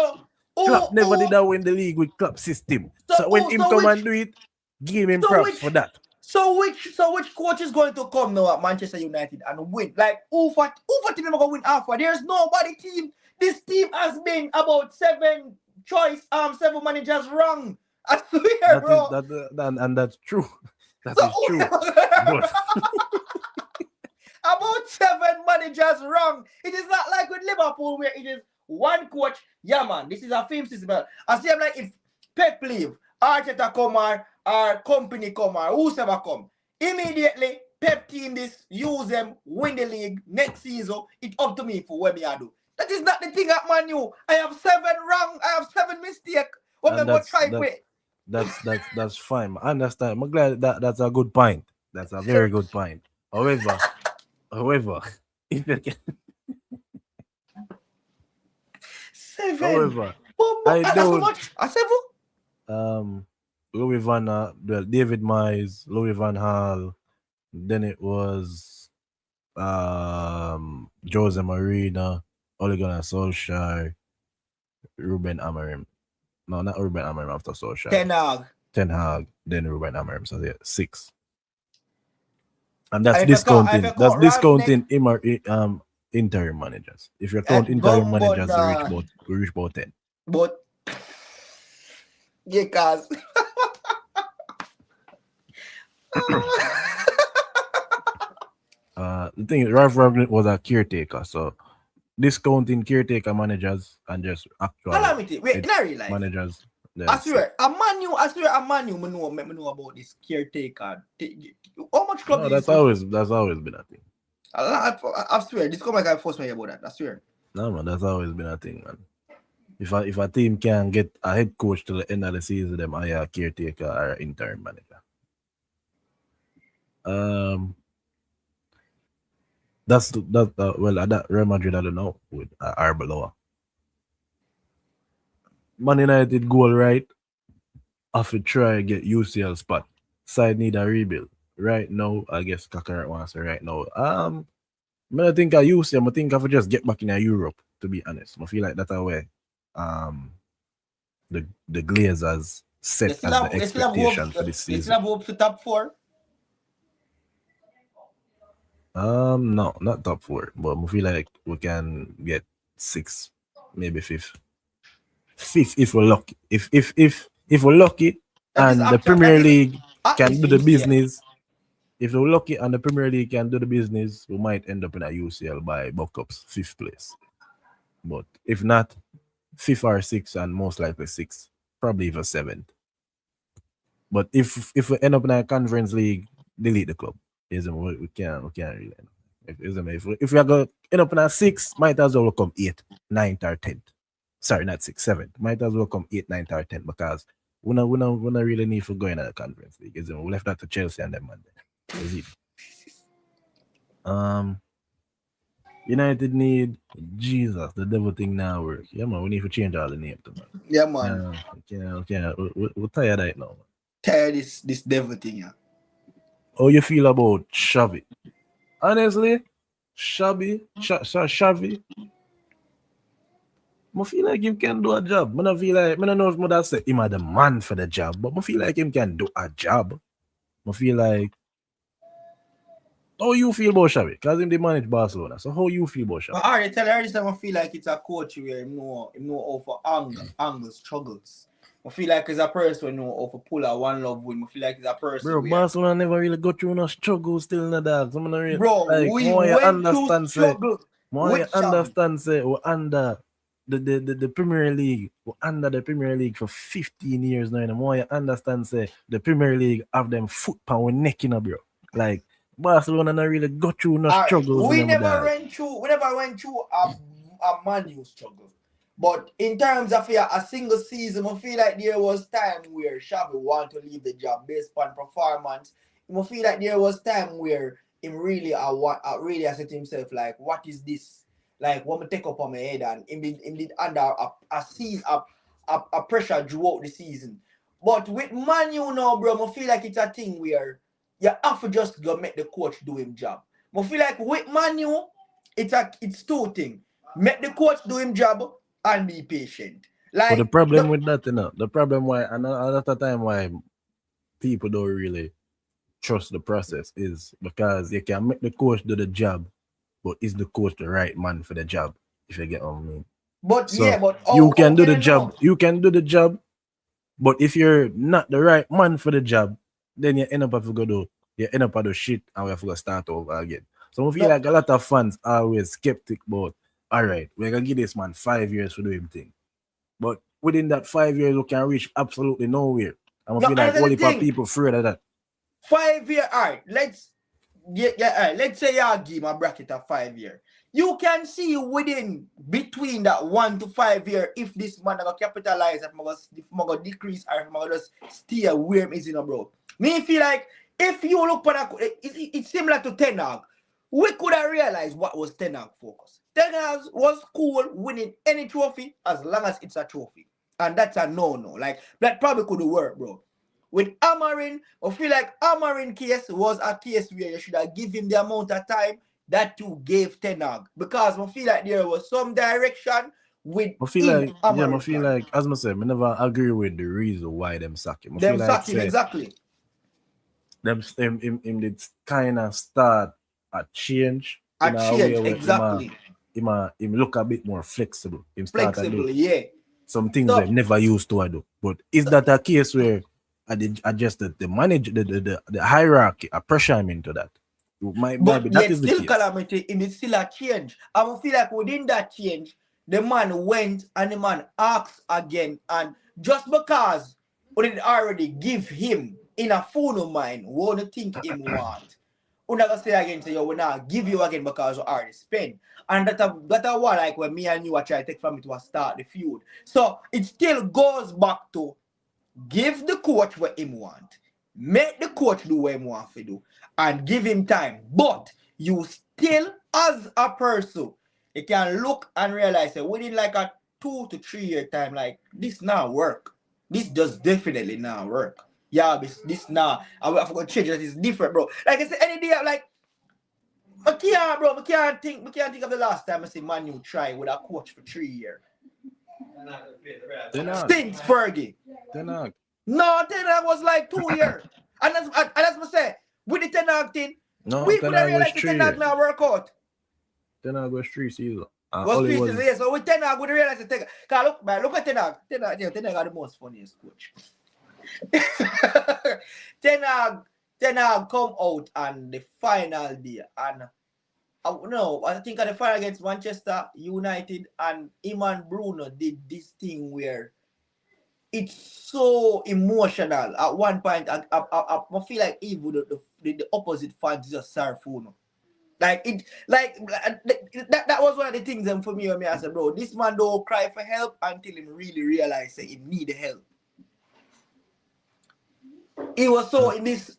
S2: bro.
S1: Club never did that win the league with club system. So when him come and do it, give him props for that.
S2: So which coach is going to come now at Manchester United and win? Like who for team never gonna win alpha? There's nobody team. This team has been about 7 managers wrong. I swear, bro.
S1: And that's true. That is true. But
S2: about 7 managers wrong. It is not like with Liverpool where it is one coach. Yeah, man, this is a film system. I see, I'm like, if Pep leave, Arteta come or company come or whoever come, immediately Pep team this, use them, win the league next season. It's up to me for what me I do. That is not the thing at Man U. I have 7 wrong. I have 7 mistakes.
S1: That's fine. I understand. I'm glad that's a good point. That's a very good point. However, if you can,
S2: 7.
S1: however,
S2: I don't much. A 7.
S1: Louis Van David Moyes, Louis Van Gaal, then it was Jose Mourinho, Ole Gunnar Solskjaer, Ruben Amorim. No, not Ruben Amorim after Solskjaer. Ten Hag, then Ruben Amorim. So yeah, 6. And that's discounting. That's discounting interim managers. If you count interim managers, we reach about 10.
S2: But yeah, cause
S1: the thing is, Ralph Ragnick was a caretaker, so discounting caretaker managers and just actual managers.
S2: I swear, a Man U, I know about this caretaker. How much club?
S1: No, that's always been a thing.
S2: I swear, this come like I force me about that. I swear.
S1: No man, that's always been a thing, man. If a team can get a head coach to the end of the season, them hire a caretaker or an interim manager. That Real Madrid I don't know with Arbeloa. Man United goal right. Have to try get UCL spot. Side need a rebuild. Right now, I guess Kakarot wants to right now. I don't think I UCL. I think I have just get back in Europe, to be honest. I feel like that's a way the Glazers set as the expectation for this season.
S2: You still have hope to top 4?
S1: No, not top 4, but I feel like we can get 6, maybe 5th. 5th if we're lucky. If we're lucky and the Premier League can do the business. If we're lucky and the Premier League can do the business, we might end up in a UCL by Buck-ups 5th place. But if not, 5th or 6th and most likely 6th, probably even 7th. But if we end up in a Conference League, delete the club. We can't really. If we are going to end up in a 6th, might as well come 8th, 9th or 10th. Sorry, not 6th, 7th. Might as well come 8th, 9th or 10th because we don't really need to go in a Conference League. We left that to Chelsea and them Monday. United need Jesus. The devil thing now work. Yeah, man. We need to change all the names, man.
S2: Yeah, man.
S1: We're tired right now, man.
S2: Tired this devil thing, yeah.
S1: How you feel about Xavi? Honestly, Xavi. I feel like him can do a job. I don't know if I say him are the man for the job, but I feel like him can do a job. I feel like. How you feel about Xavi? Because him they manage Barcelona. So how you feel about Xavi?
S2: I already tell you this time I feel like it's a coach where him know how for angle struggles. I feel like it's a person who know how to pull a one love win. I feel like it's a person.
S1: Bro, Barcelona never really go through no struggle still in the dance.
S2: Bro, like, we went through struggle.
S1: We understand say we're under the Premier League. We're under the Premier League for 15 years now. And more you understand say the Premier League have them foot power neck in a bro. Like Barcelona not really go through no struggles
S2: we
S1: in them
S2: never
S1: dog.
S2: went through a manual struggle. But in terms of a single season, I feel like there was time where Xabi want to leave the job based on performance. I feel like there was time where him really really said to himself, like, what is this? Like, what me take up on my head, and him did under a pressure throughout the season. But with Manu now, bro, I feel like it's a thing where you have to just go make the coach do him job. I feel like with Manu, it's two things. Make the coach do him job and be patient. Like,
S1: But the problem with that, the problem why, and a lot of time why people don't really trust the process is because you can make the coach do the job, but is the coach the right man for the job? If you get what I mean.
S2: But
S1: So
S2: yeah, but
S1: you can do the
S2: I
S1: job.
S2: know?
S1: You can do the job, but if you're not the right man for the job, then you end up having to do shit, and we have to start over again. So I feel
S2: No.
S1: like a lot of fans are always skeptic about, all right, we're gonna give this man 5 years to do him thing. But within that 5 years, we can reach absolutely nowhere. And I
S2: No,
S1: feel like
S2: another
S1: only
S2: thing.
S1: people afraid of that.
S2: 5 year, all right. Let's let's say you give my bracket a 5 year. You can see between that 1 to 5 year if this man gonna capitalize, if I'm gonna decrease, or if I'm gonna just stay where him is in, bro. Me feel like if you look for that, it's similar to Ten Hag. We could have realized what was Ten Hag focus. Ten Hag was cool winning any trophy as long as it's a trophy, and that's a no. Like, that probably could work, bro. With Amarin, I feel like Amarin case was a case where you should have given him the amount of time that you gave Ten Hag, because I feel like there was some direction with
S1: I feel like,
S2: Amarin.
S1: I feel like, as I said, I never agree with the reason why them sack him. I
S2: them
S1: feel like,
S2: sacking, exactly.
S1: him did kind of start a change
S2: A
S1: in a
S2: change,
S1: way where
S2: exactly.
S1: him look a bit more flexible. Him start to
S2: Flexibly,
S1: do
S2: yeah.
S1: some things
S2: So-
S1: they never used to do. But is that a case where I did adjust the manage the hierarchy, I pressure him into that? Maybe
S2: But
S1: that
S2: yet
S1: is the
S2: still
S1: case.
S2: calamity, and it's still a change. I feel like within that change, the man went and the man asked again, and just because we did already give him in a phone of mine what you think him want, we're not gonna say again, say, yo, we're not give you again because we already spent. And that what, like, when me and you are trying to take from it to start the feud. So it still goes back to give the coach what him want, make the coach do what him want to do, and give him time. But you still, as a person, you can look and realize that within like a 2 to 3 year time, like, this now work. This does definitely now work. Yeah, this now, I forgot to change that. It's different, bro. Like I said, any day, like, I can't think of the last time I see Manu try with a coach for 3 years. Stinks Fergie.
S1: Ten Hag.
S2: No, Ten Hag was like 2 years. And that's what I say. With the Ten Hag thing,
S1: No,
S2: we
S1: Ten
S2: could have
S1: Hag was
S2: realized the
S1: 3
S2: Ten Hag
S1: years.
S2: now work out.
S1: Ten Hag was 3 seasons.
S2: Was 3 seasons, yeah. So with Ten Hag, we realized the Ten Hag. Because look at Ten Hag. Ten Hag are the most funniest coach. Ten Hag come out on the final day, and I think at the final against Manchester United, and him and Bruno did this thing where it's so emotional. At one point, I feel like even the opposite fans just sorry for no. Like it, like that was one of the things. And for me, when I said, bro, this man don't cry for help until he really realize that he need help. He was so in this,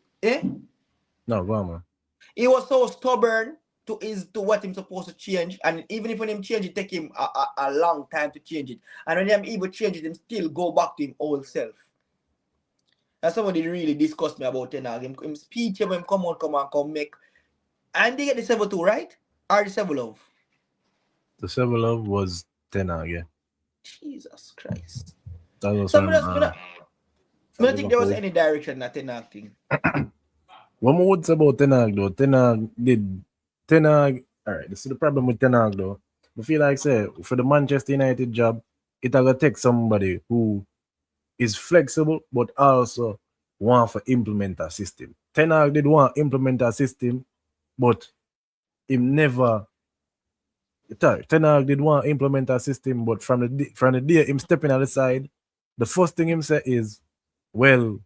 S1: No, go on, man.
S2: he was so stubborn to what him supposed to change, and even if when him change it, take him a long time to change it. And when him even change it, him still go back to him old self. And somebody really discussed me about Ten Hag. Him speech when him come make, and they get the 7-2, right? Or the 7-love?
S1: The 7-love was Ten Hag, yeah.
S2: Jesus Christ.
S1: That was
S2: So
S1: from,
S2: I don't think there was any direction that Ten Hag thing.
S1: What more would say about Ten Hag though? Ten Hag, alright, this is the problem with Ten Hag though. I feel like, say, for the Manchester United job, it will take somebody who is flexible but also want to implement a system. Ten Hag did want to implement a system, but him never. Ten Hag did want to implement a system, but from the day him stepping on the side, the first thing him say is, well,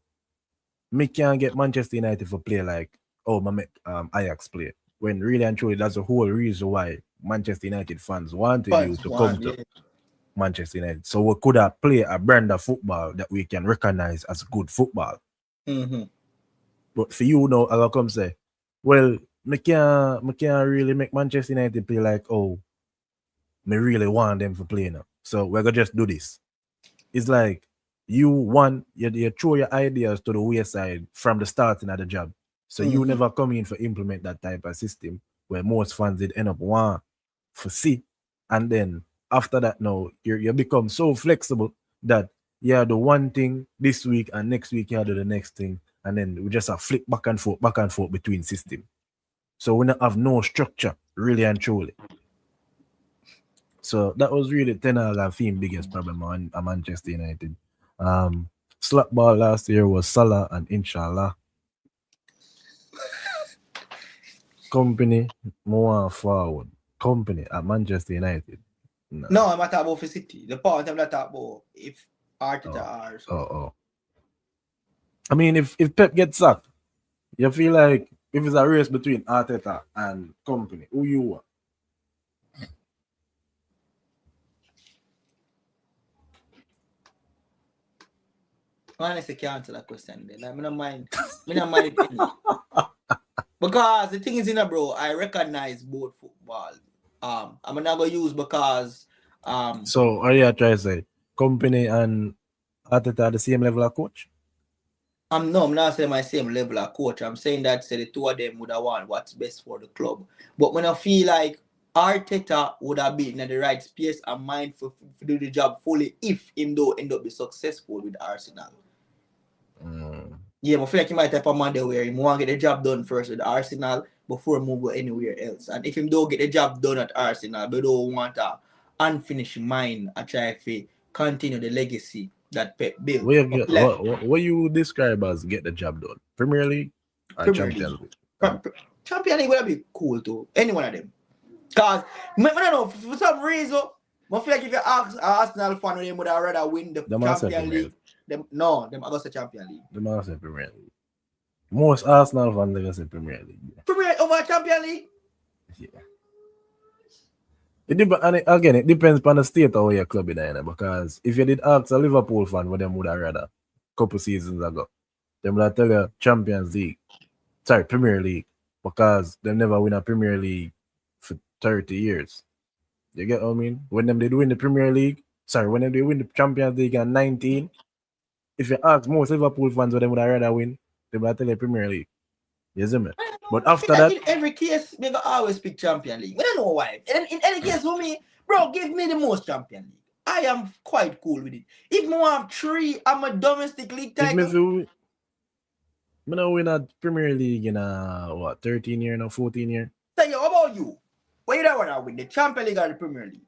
S1: me can't get Manchester United for play like oh, my make Ajax play. When really and truly, that's the whole reason why Manchester United fans wanted you to come to Manchester United. So we could have played a brand of football that we can recognize as good football.
S2: Mm-hmm.
S1: But for you now, I come say, well, me can't really make Manchester United play like, oh, me really want them to play now. So we're gonna just do this. It's like you throw your ideas to the wayside from the starting of the job. So you never come in for implement that type of system where most fans did end up want for see. And then after that now you become so flexible that you do one thing this week and next week you do the next thing. And then we just have flip back and forth between system. So we don't have no structure, really and truly. So that was really Ten Hag's biggest problem on Manchester United. Slap ball last year was Salah and Inshallah. Company more forward. Company at Manchester United.
S2: No, I'm not talking about for City. The point I'm not talking about if Arteta or so.
S1: I mean, if Pep gets sacked, you feel like if it's a race between Arteta and Company, who you want?
S2: Honestly, can't answer that question then. I don't mind. Because the thing is, bro, I recognize both football. I'm not gonna use because
S1: So are you trying to say Company and Arteta are the same level of coach?
S2: No, I'm not saying my same level of coach. I'm saying that the two of them would have won what's best for the club. But when I feel like Arteta would have been in the right space and mind for do the job fully if him though end up be successful with Arsenal. Yeah, I feel like he might type of man there where he want to get the job done first with Arsenal before move anywhere else. And if him don't get the job done at Arsenal, but don't want a unfinished mind, I try to continue the legacy that Pep built.
S1: What you describe as get the job done? Premier League or Champions League?
S2: Champions League would be cool too. Any one of them. Because, I don't know, for some reason, I feel like if you ask Arsenal fan, they would have rather win the Champions League. Them are going to say Champions League.
S1: Them are say Premier League. Most Arsenal fans are going to say Premier League.
S2: Premier over Champions League?
S1: Yeah. It depends on the state of your club in there, because if you did ask a Liverpool fan what them would have rather a couple seasons ago, they would have tell you Premier League, because they never win a Premier League for 30 years. You get what I mean? When they win the Premier League, when they win the Champions League in 19, if you ask most Liverpool fans what they would have rather win, they would tell you Premier League. You see me? But after that,
S2: in every case, they always pick Champions League. I don't know why. In any case, for me, bro, give me the most Champions League. I am quite cool with it. If I have 3, I'm a domestic league title.
S1: I don't win a Premier League in 13 year now, 14 year.
S2: So, how about you? What you don't want to win, the Champions League or the Premier League?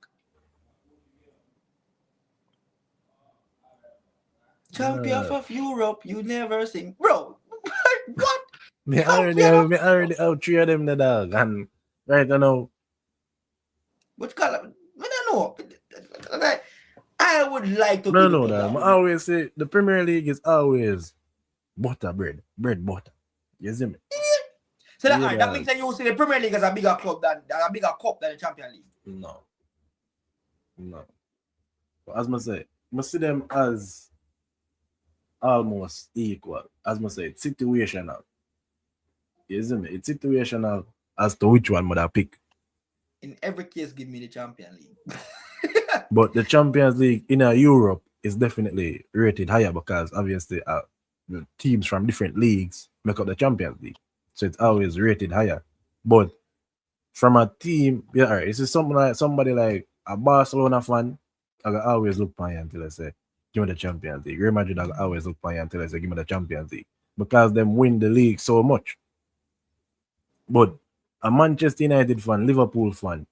S2: Champion of Europe, you never sing. Bro, what?
S1: Me already have 3 of them, the dog. And right now.
S2: Which color? I don't know. I would like to
S1: No, I always say the Premier League is always bread butter. You see me?
S2: Yeah. So that means that you see the Premier League as a bigger club than the Champions League.
S1: No. But as I say, I see them as almost equal. As I say, it's situational. You see me? It's situational as to which one would I pick.
S2: In every case, give me the Champions League.
S1: But the Champions League in Europe is definitely rated higher because obviously the teams from different leagues make up the Champions League. So it's always rated higher. But from a team, it's somebody like a Barcelona fan, I can always look for you until I say, give me the Champions League. Real Madrid, I can always look for you until I say, give me the Champions League. Because them win the league so much. But a Manchester United fan, Liverpool fan,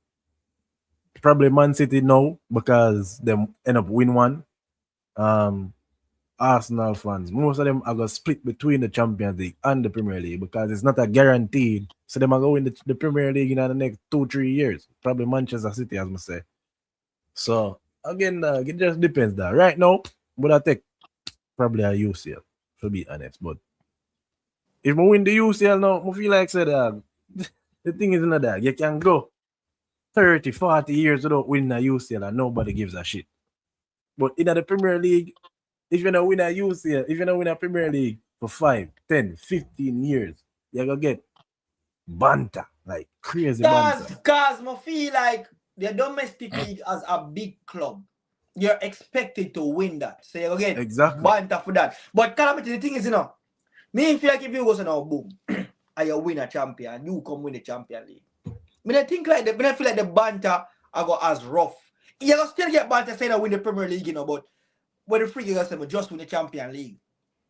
S1: probably Man City now because them end up win one. Arsenal fans, most of them are going to split between the Champions League and the Premier League because it's not a guaranteed. So they are going to win the Premier League in the next 2-3 years. Probably Manchester City, as I say. So again, it just depends. That right now, but I think probably a UCL, to be honest. But If I win the UCL now, I feel like say dog. The thing is not that you can go 30, 40 years without winning a UCL and nobody gives a shit. But in the Premier League, if you don't win a UCL, if you don't win a Premier League for 5, 10, 15 years, you're gonna get banter, like crazy banter.
S2: Cause I feel like the domestic league as a big club, you're expected to win that. So you're gonna get
S1: Exactly.
S2: banter for that. But Calamity, the thing is, me feel like if you go to now, boom, and you win a champion, you come win the Champion League. I think like I feel like the banter I go as rough. You gonna still get banter saying I win the Premier League, but when the free guys say just win the Champion League.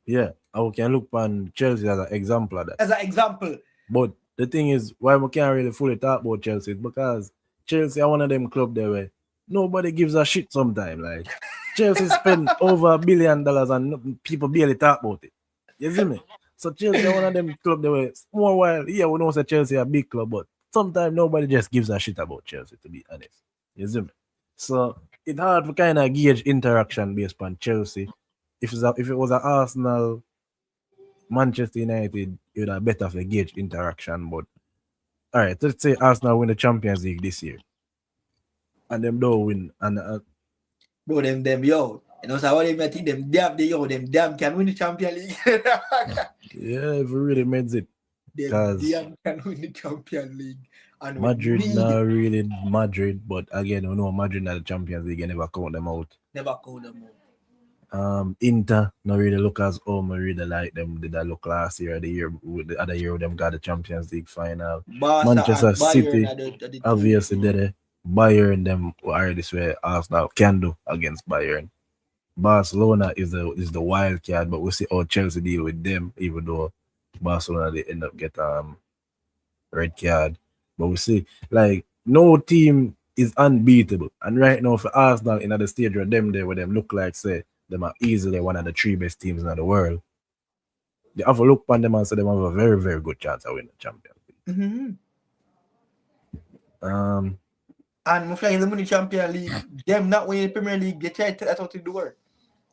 S1: Yeah, I can look on Chelsea as an example of that.
S2: As an example.
S1: But the thing is, why we can't really fully talk about Chelsea is because Chelsea are one of them clubs there where nobody gives a shit sometimes. Like Chelsea spend over $1 billion and people barely talk about it. You see me? So Chelsea are one of them clubs there where more while, yeah, we know say Chelsea a big club, but sometimes nobody just gives a shit about Chelsea, to be honest. You see me? So it's hard to kind of gauge interaction based on Chelsea. If it was an Arsenal, Manchester United, you'd have better for gauge interaction. But all right, let's say Arsenal win the Champions League this year, and them don't win, and
S2: bro, them yo, so what I think them damn can win the Champions League.
S1: yeah, if we really made it,
S2: them damn can win the Champions League. And
S1: Madrid not really Madrid, but again, we know Madrid at the Champions League, you never count them out.
S2: Never count them out.
S1: Inter not really look as I really like them. Did I look last year, the other year them got the Champions League final. Manchester City obviously did it. Bayern them already swear Arsenal can do against Bayern. Barcelona is the wild card, but we'll see how Chelsea deal with them, even though Barcelona they end up get red card. But we'll see. Like no team is unbeatable. And right now for Arsenal in the stage where them there where them look like say them are easily one of the 3 best teams in the world. They have a look upon them and say they have a very, very good chance of winning the Champions League.
S2: And if they win the Champions League, them not winning the Premier League, they try to take that out of the door.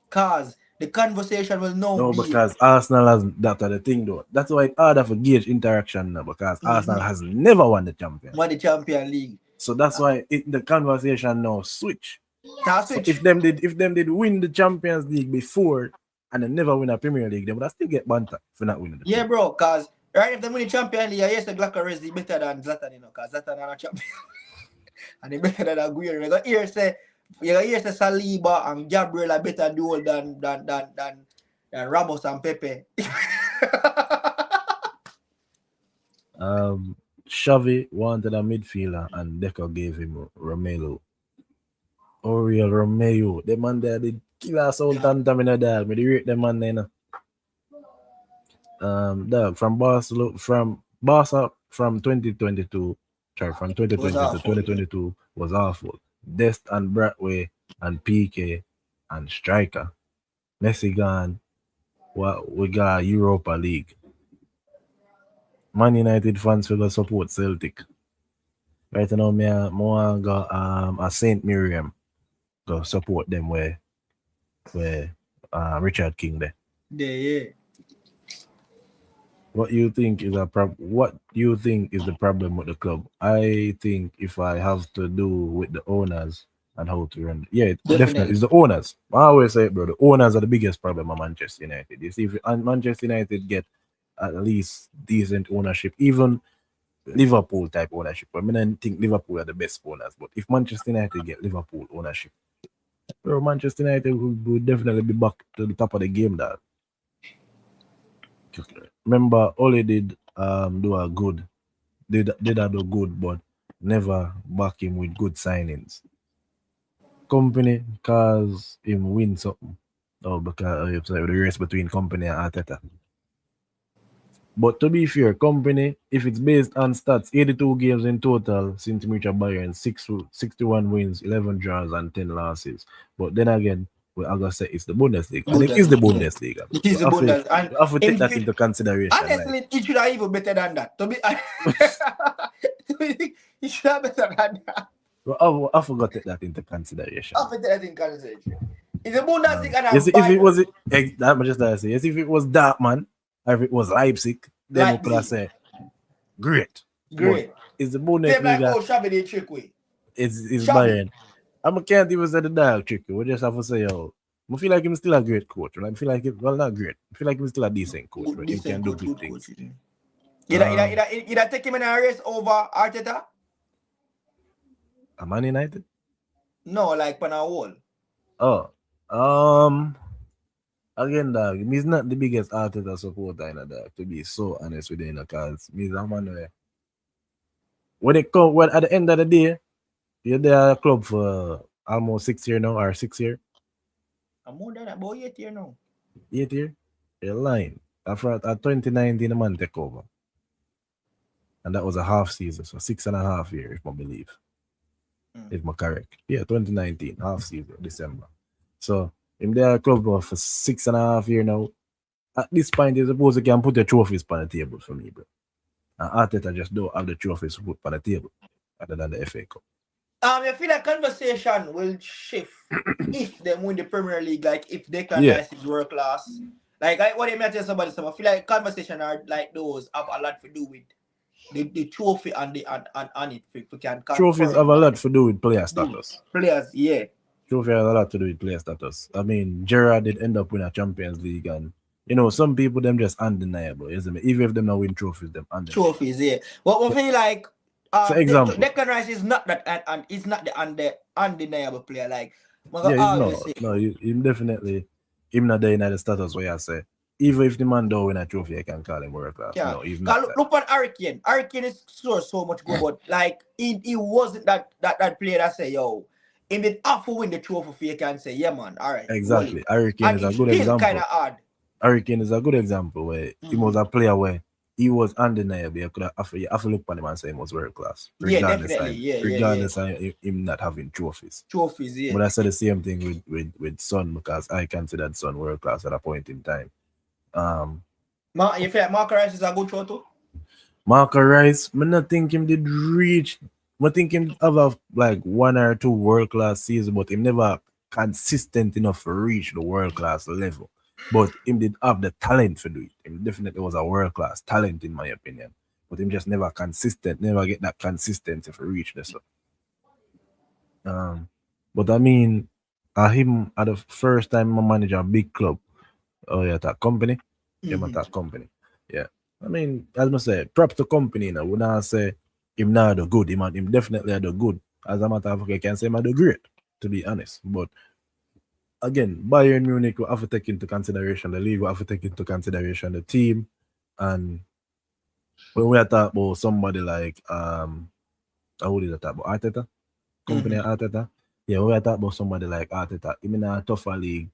S2: Cause the conversation will know.
S1: No, because Arsenal has that the thing though. That's why it's harder for gauge interaction now because Arsenal has never won the Champions.
S2: Won the Champions League.
S1: So that's why the conversation now switch.
S2: So
S1: if them did win the Champions League before and they never win a Premier League, they would still get banter for not winning.
S2: Yeah, bro, cause right if they win the Champions League, yes, the Glacker is better than Zlatan, cause Zlatan are a champion. And they better than Aguero. You hear say Saliba and Gabriel are better duel than Ramos and Pepe.
S1: Xavi wanted a midfielder and Deco gave him Romelu. Oriol Romeo. The man there did kill us all time in the dog. Me rate the man there. Dog from Barcelona from 2022. Sorry, from 2020 to 2022 was awful. Dest and Bradway and PK and Striker. Messi gone. We got Europa League. Man United fans will support Celtic. Right now, I got a Saint Miriam go support them where Richard King there.
S2: Yeah.
S1: What do you think is the problem with the club? I think if I have to do with the owners and how to run, definitely it's the owners. I always say, bro, the owners are the biggest problem of Manchester United. You see, if Manchester United get at least decent ownership, even Liverpool type ownership. I mean, I think Liverpool are the best owners, but if Manchester United get Liverpool ownership, bro, Manchester United will definitely be back to the top of the game. That remember, Ole did do good, but never back him with good signings. Company cause him win something, because the race between Company and Arteta. But to be fair, Company, if it's based on stats, 82 games in total since Richard Bayern, 61 wins, 11 draws, and 10 losses. But then again, I gotta say it's the Bundesliga. And it is the Bundesliga.
S2: It is the Bundesliga.
S1: I have to take that into consideration.
S2: Honestly, it should have even better than that. It should have better than that.
S1: Well, I forgot to take that into consideration.
S2: I forgot that in consideration. It's the Bundesliga and
S1: yes, if it was that, just like I say, yes, if it was that, man, If it was Leipzig, then we could have said great.
S2: Great.
S1: But it's the
S2: Same like
S1: Bundesliga.
S2: Xabi did trick way.
S1: It's
S2: Xabi.
S1: Bayern. I can't even say the dog tricky. We just have to say, yo, I feel like he's still a great coach. Right? I feel like, well, not great. I feel like he's still a decent coach. Right? He can do good things.
S2: You take him in a race over Arteta?
S1: A Man United?
S2: No, like on a wall.
S1: Oh. Again, dog, he's not the biggest Arteta supporter in dog, to be so honest with you, because he's a man where when it come at the end of the day, you're there at club for almost 6 years now, or 6 years.
S2: I'm more than about 8 years now.
S1: 8 years? You're lying. After at 2019, the man take over. And that was a half season, so 6.5 years, if I believe. If I'm correct. Yeah, 2019, half season, December. So, if they're at club for 6.5 years now, at this point, you're supposed to can put the trophies on the table for me, bro. And Arteta just don't have the trophies to put on the table, other than the FA Cup.
S2: I feel like conversation will shift if they win the Premier League, like if they can rise is world class. Like what I tell somebody, I feel like conversation are like those have a lot to do with the trophy and the and it if we can
S1: trophies have a lot to do with player status.
S2: Players, yeah.
S1: Trophy has a lot to do with player status. I mean, Gerrard did end up winning a Champions League, and you know, some people them just undeniable, isn't it? Even if them not win trophies, them undeniable.
S2: Trophies, yeah. What we feel like
S1: for example,
S2: Declan Rice is not that and it's not the undeniable player. Like
S1: him definitely him not there in the status where I say even if the man don't win a trophy, I can call him world class.
S2: Yeah.
S1: No, he's not.
S2: Look at Hurricane. Hurricane is so much good, but like he wasn't that player that say, yo, in the half win the trophy for you can say, yeah man, all right.
S1: Exactly. Hurricane is a good example.
S2: Kind of hard.
S1: Hurricane is a good example where he was a player where he was undeniable. You have to look at him and say he was world class. Regardless of him not having trophies.
S2: Trophies, yeah.
S1: But I said the same thing with Son, because I considered Son world class at a point in time.
S2: You feel like Marco Rice is a good throw too?
S1: Marco Rice, I not think him did reach. I think him have like 1 or 2 world class seasons, but him never consistent enough to reach the world class level. But him did have the talent to do it. Him definitely was a world class talent in my opinion. But him just never consistent, never get that consistency to reach this. But I mean, him at the first time I manage a big club. Oh yeah, that company. That company. Yeah. I mean, as I said, prop to company now. We not say him not the good. Him definitely the good. As a matter of fact, I can say him the great, to be honest. But again, Bayern Munich will have to take into consideration the league, will have to take into consideration the team. And when we are talking about somebody like who did I talk about? Arteta? Company Arteta? Yeah, we are talking about somebody like Arteta. Him in a tougher league.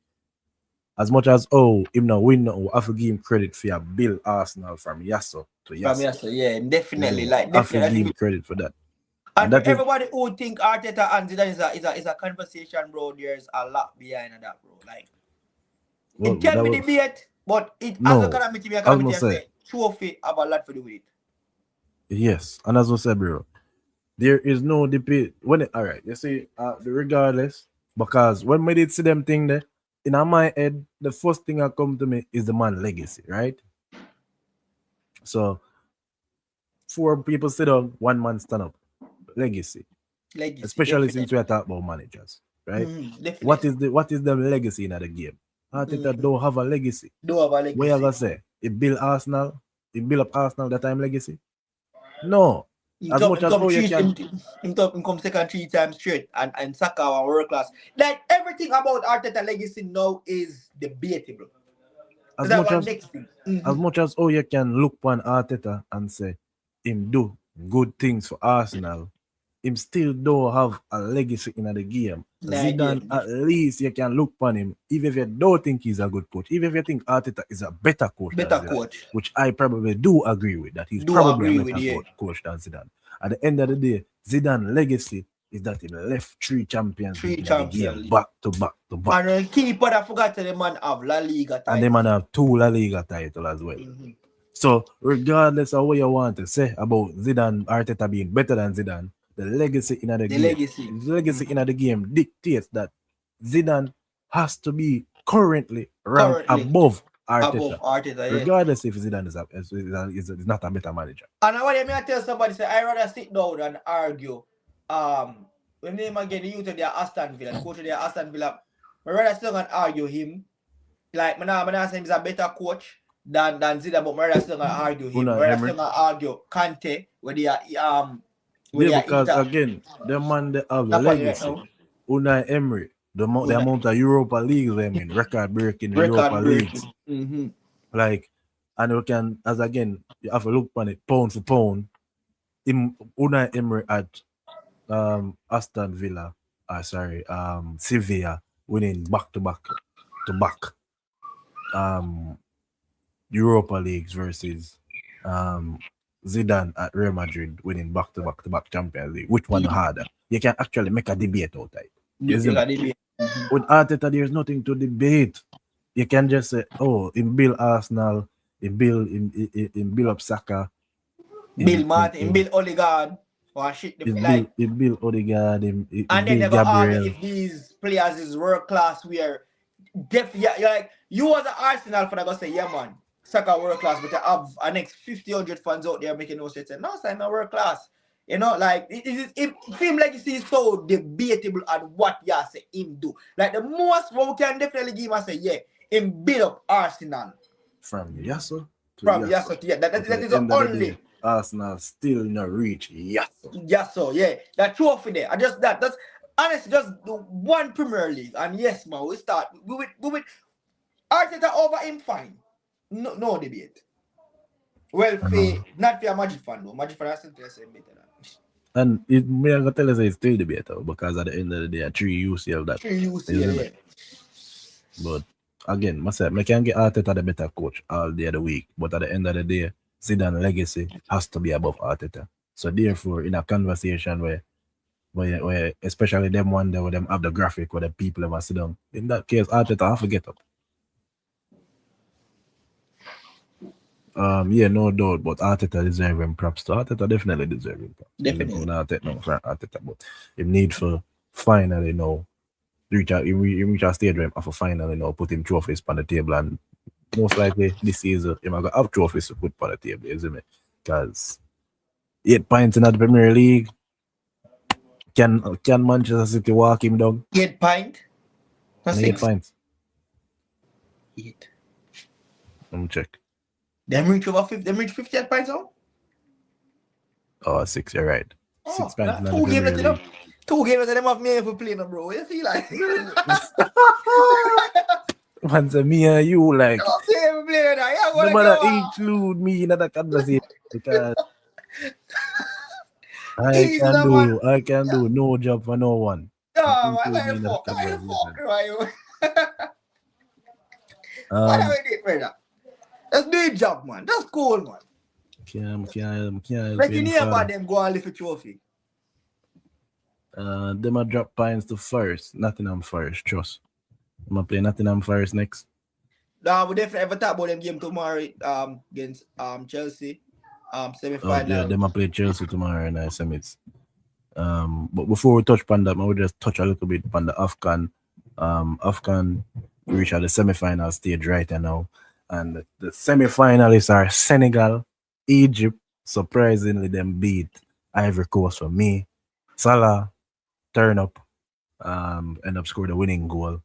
S1: As much as him not win, we have to give him credit for build Arsenal from Yasso to Yasso.
S2: From Yasso, yeah, definitely.
S1: Yeah,
S2: like
S1: I have to give him credit for that.
S2: And for everybody who think Arteta and Zidane is a conversation, bro, there's a lot behind that, bro. Like it can be debate, but it as a committee, trophy have a lot to do with it.
S1: Yes, and as I said, bro, there is no debate. Alright, you see, regardless, because when we did see them thing there, in my head, the first thing that come to me is the man legacy, right? So 4 people sit down, 1 man stand up. Legacy. Especially since we are talking about managers, right? What is the legacy in the game? Arteta don't have a legacy. What you gonna say? It build up Arsenal that time legacy? No. As much as you can.
S2: Him come second 3 times straight and Saka our world class. Like everything about Arteta legacy now is debatable.
S1: As much as you can look upon Arteta and say him do good things for Arsenal, him still don't have a legacy in the game. Zidane, at least you can look upon him, even if you don't think he's a good coach, even if you think Arteta is a better coach, which I probably do agree with, that he's probably a better coach than Zidane. At the end of the day, Zidane's legacy is that he left 3 champions in the game back to back to back.
S2: And keeper, I forgot the man have La Liga title.
S1: And the man have 2 La Liga titles as well. So regardless of what you want to say about Zidane, Arteta being better than Zidane, the legacy in the game dictates that Zidane has to be currently ranked above
S2: above Arteta, yeah.
S1: Regardless if Zidane is not a better manager.
S2: And what I mean, I tell somebody, say, I rather sit down and argue. When name again, the youth of their Aston Villa, the coach of their Aston Villa, I rather sit down and argue him. Like, I'm not saying he's a better coach than Zidane, but I rather sit down and argue him. I rather sit down and argue Kante, where they are,
S1: because again, the man they have legacy. Unai Emery, the amount of Europa Leagues they mean, record breaking Europa Leagues.
S2: Mm-hmm.
S1: Like, and you can, as again, you have to look on it pound for pound. Unai Emery at Aston Villa, Sevilla, winning back to back Europa Leagues versus Zidane at Real Madrid winning back to back Champions League. Which one harder? You can actually make a debate out of it. With Arteta, there's nothing to debate. You can just say, oh, in build Arsenal, in build up Saka,
S2: Bill Martin, in Bill Odegaard, or shit.
S1: In Bill Odegaard,
S2: and then never argue if these players is world class. Where you're like, you as an Arsenal fan, I gotta say, yeah, man, Saka world class, but you have an next 50-100 fans out there making no sense. No, I'm not world class. You know, like it film legacy is so debatable at what you say him do. Like the most what we can definitely give him and say, yeah, him build up Arsenal.
S1: From Yasso
S2: to yeah. That is the only
S1: Arsenal still not reach Yasso.
S2: Yasso, yeah. That trophy there. That's honestly just the one Premier League. And yes, man, we start with Arteta over him fine. No debate. Well, not for a Magic fan though. Magic fan has to say better than.
S1: And it may I tell us it's still debatable because at the end of the day, 3 UCL that.
S2: 3 UCL, yeah.
S1: But again, myself, I can get Arteta the better coach all day of the week. But at the end of the day, Zidane legacy has to be above Arteta. So therefore, in a conversation where especially them one day where them have the graphic where the people ever sit down, in that case, Arteta have to get up. Yeah, no doubt, but Arteta deserving props. So Arteta definitely deserving props.
S2: Definitely.
S1: Not for Arteta, but it need for finally reach a stage where for finally put him trophies on the table, and most likely this season he might have trophies to put on the table, isn't it? Because 8 points in the Premier League. Can Manchester City walk him down?
S2: 8 points?
S1: 8 points.
S2: 8.
S1: Let me check.
S2: Them reach over 50. Them reach 58 points out?
S1: Oh, 6. You're right. 6 points.
S2: 2 games that them. 2 games that them have me for playing, bro. What you feel like?
S1: Man, say me and you like.
S2: No
S1: matter include me in that conversation because I can do no job for no one.
S2: No, man, fuck. Let's do a job, man. That's cool, man.
S1: Can't
S2: like you hear about them go and lift a trophy.
S1: Them a drop points to first. Nottingham first, trust. I'm gonna play Nottingham first next.
S2: No, we definitely ever talk about them game tomorrow against Chelsea. Semi-final.
S1: Yeah, them a play Chelsea tomorrow in the semis. But before we touch on that, I will just touch a little bit on the AFCON. AFCON reach at the semi-final stage right now. And the semi-finalists are Senegal, Egypt. Surprisingly, them beat Ivory Coast for me. Salah turn up, end up scoring the winning goal.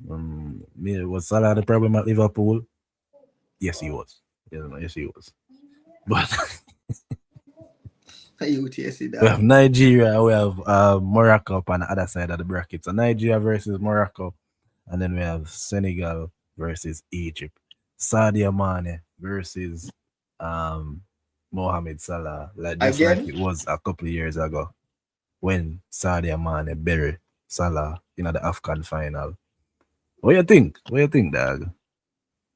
S1: Was Salah the problem at Liverpool? Yes, he was. Yes, he was. But we have Nigeria, we have Morocco on the other side of the bracket. So Nigeria versus Morocco, and then we have Senegal versus Egypt. Sadio Mane versus Mohamed Salah, like it was a couple of years ago when Sadio Mane buried Salah in the AFCON final. What you think? Dog?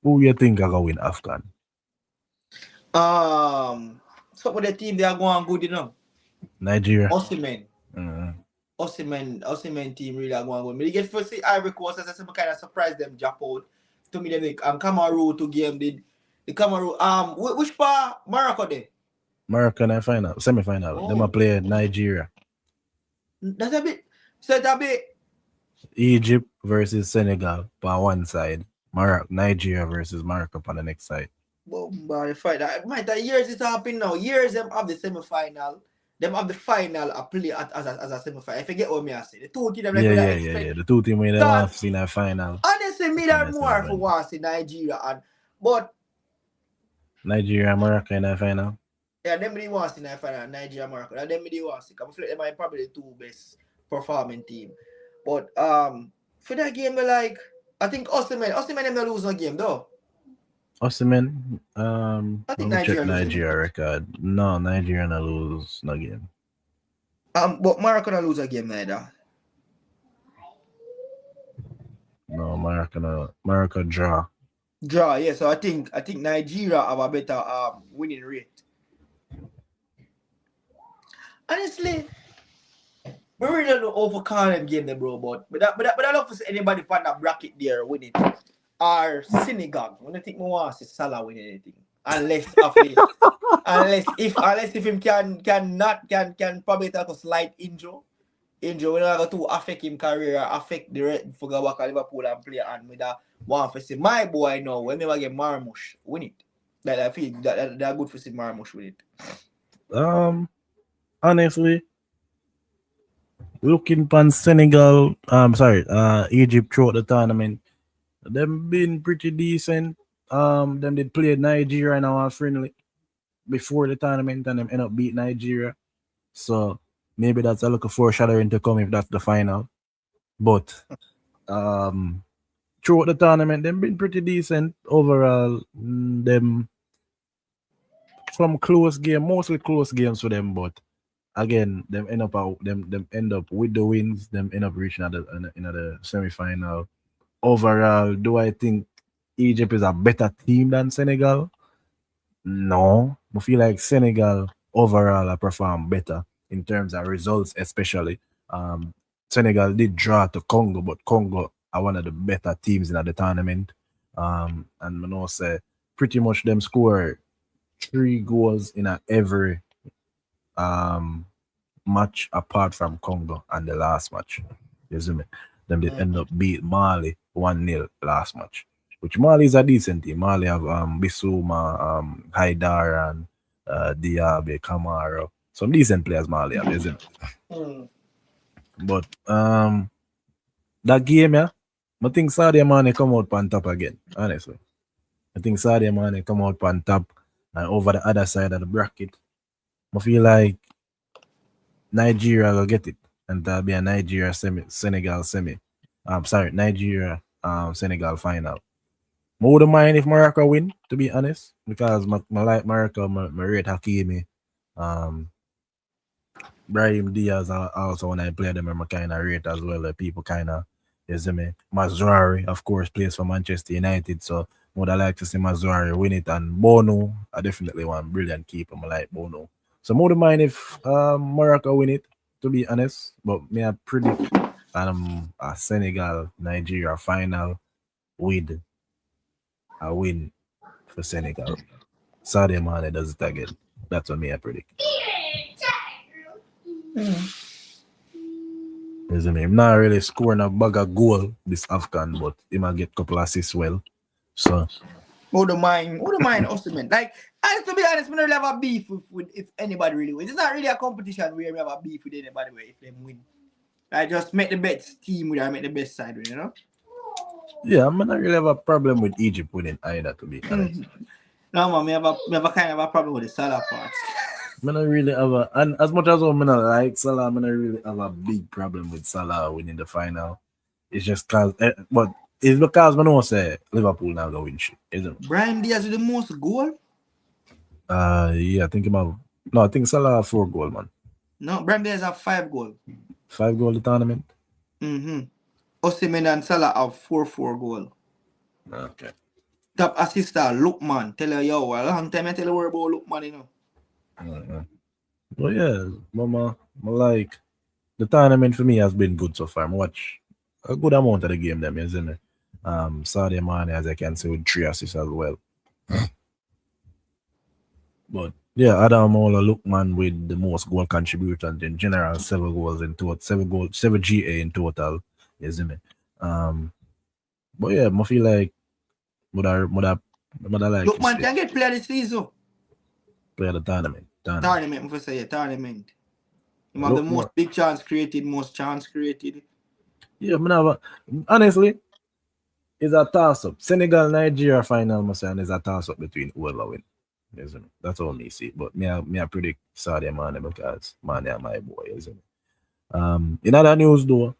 S1: Who you think are going to win AFCON?
S2: So with the team they are going good, you know.
S1: Nigeria.
S2: Osimhen. Osimhen team really are going good. When they get first Ivory Coast, I kind of surprised them drop out. To me, they make Cameroon to game the Cameroon. Which part Morocco there?
S1: Morocco in the final, semi-final.
S2: Oh.
S1: They might play Nigeria.
S2: That's a bit. So that bit.
S1: Egypt versus Senegal on one side. Nigeria versus Morocco on the next side.
S2: Boom, the fight. That might have years it's happening now. Years them have the semi-final. Them have the final a play as a semi-final. I forget what me I say. The two team them like
S1: Yeah.
S2: expect.
S1: The two team we they want to see in the final.
S2: Honestly, me that more for once in Nigeria but
S1: Nigeria and Morocco in the final.
S2: yeah, them really want to see in the final. Nigeria, Morocco. That them really want to see. I feel like them are probably the two best performing team. But for that game, like I think Osimhen them not lose no game though.
S1: Osimhen,
S2: I think
S1: let me check
S2: Nigeria
S1: Nigeria record. No, Nigeria not lose no game.
S2: But Morocco not lose a game neither.
S1: No, Morocco draw.
S2: Draw, yeah. So I think Nigeria have a better winning rate. Honestly, we really don't overcall them game, bro. But I love to see anybody find that bracket there win it. Or Senegal. I don't think we want to see Salah win anything. Unless if him can probably take a slight injury. Injury when I go to affect him career, affect the rest for go back to Liverpool and play and with that one for see my boy now when we get Marmoush win it. That I feel that they're good for see Marmoush win it.
S1: Honestly, looking upon Senegal, Egypt throughout the tournament, them been pretty decent. Them did play Nigeria in our friendly before the tournament and them end up beat Nigeria. So maybe that's a little foreshadowing to come if that's the final. But throughout the tournament, them been pretty decent overall. Them some close game, mostly close games for them, but again, them end up with the wins. Them end up reaching at the semi-final. Overall, do I think Egypt is a better team than Senegal? No, I feel like Senegal overall I perform better in terms of results, especially. Senegal did draw to Congo, but Congo are one of the better teams in the tournament. And I know say pretty much them score 3 goals in every match apart from Congo and the last match. You see me? Them did end up beat Mali 1-0 last match. Which Mali is a decent team. Mali have Bissouma, Haidar and Diaby, Kamara. Some decent players Mali have, isn't it? But that game, yeah, I think Sadio Mane come out on top again, honestly. I think Sadio Mane come out on top and over the other side of the bracket. I feel like Nigeria will get it. And that'll be a Nigeria Senegal Nigeria Senegal final. I wouldn't mind if Morocco win, to be honest, because I like Morocco, I rate Hakimi. Brahim Diaz also when I play them, I kind of rate as well. People kind of, you see me. Mazraoui, of course, plays for Manchester United, so would I like to see Mazraoui win it. And Bono, I definitely want brilliant keeper. I like Bono. So I wouldn't mind if Morocco win it, to be honest. But me I predict a Senegal Nigeria final with a win for Senegal. Sadio Mane does it again. That's what me I predict. I'm not really scoring a bag of goal this AFCON, but he might get a couple assists well. So
S2: wouldn't mind Osimhen. Like, and to be honest, we don't have a beef with if anybody really wins. It's not really a competition where we have a beef with anybody where if they win. I just make the best team with I make the best side with, you know?
S1: Yeah, I'm not really have a problem with Egypt winning either, to be honest.
S2: No, man, we have a kind of a problem with the Salah part.
S1: I don't really have and as much as I don't like Salah, I don't really have a big problem with Salah winning the final. It's just because, but it's because I know say Liverpool now going to win shit, isn't it?
S2: Brahim Diaz with the most goal?
S1: Yeah, I think Salah have 4 goals, man.
S2: No, Brahim Diaz have 5 goals.
S1: 5 goals the tournament?
S2: Osimhen and Salah have 4 goals.
S1: Okay.
S2: Top assister, Lookman. Tell her, yo, a long time I tell her about Lookman, you know.
S1: Well, yeah, Mama, like the tournament for me has been good so far. I watch a good amount of the game, them, isn't it? Sadio Mane, as I can say, with 3 assists as well. But yeah, Adam Mola Lookman with the most goal contributions in general, 7 goals in total, 7 GA in total, isn't it? But yeah, I feel like Would I like
S2: Look,
S1: to
S2: man,
S1: see
S2: can get player this season.
S1: play the tournament.
S2: Tournament, if I say tournament. You have the
S1: Look
S2: most
S1: more.
S2: big chance created, most chance created.
S1: Yeah, honestly, it's a toss up. Senegal Nigeria final must and is a toss up between whoever win. Isn't it? That's all me see. But me I predict Saudi Mane because Mane are my boy, isn't it? In other news though,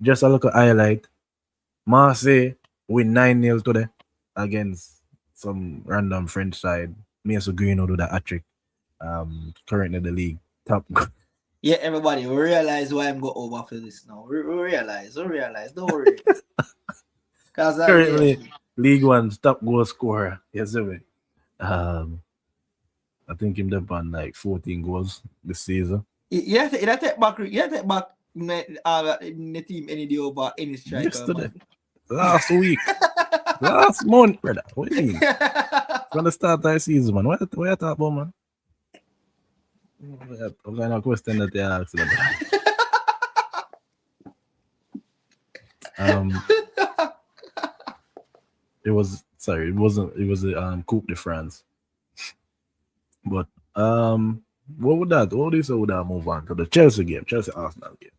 S1: just a little highlight. Marseille win 9-0 today against some random French side. Mason Greenwood do the hat trick. Currently the league top.
S2: Yeah, everybody, we realize why I'm going over for this now. We realize, don't worry. Because,
S1: Currently
S2: yeah.
S1: League One's top goal scorer. Yes, sir. I think him up on like 14 goals this season.
S2: You have to take back the team any day over any striker.
S1: Yesterday. Last week. Last month, brother. What do you mean? From the start of the season, man. What you talking about, man? What kind of question that they asked them? It was a Coupe de France. But what would you say would that move on to the Chelsea game, Chelsea Arsenal game?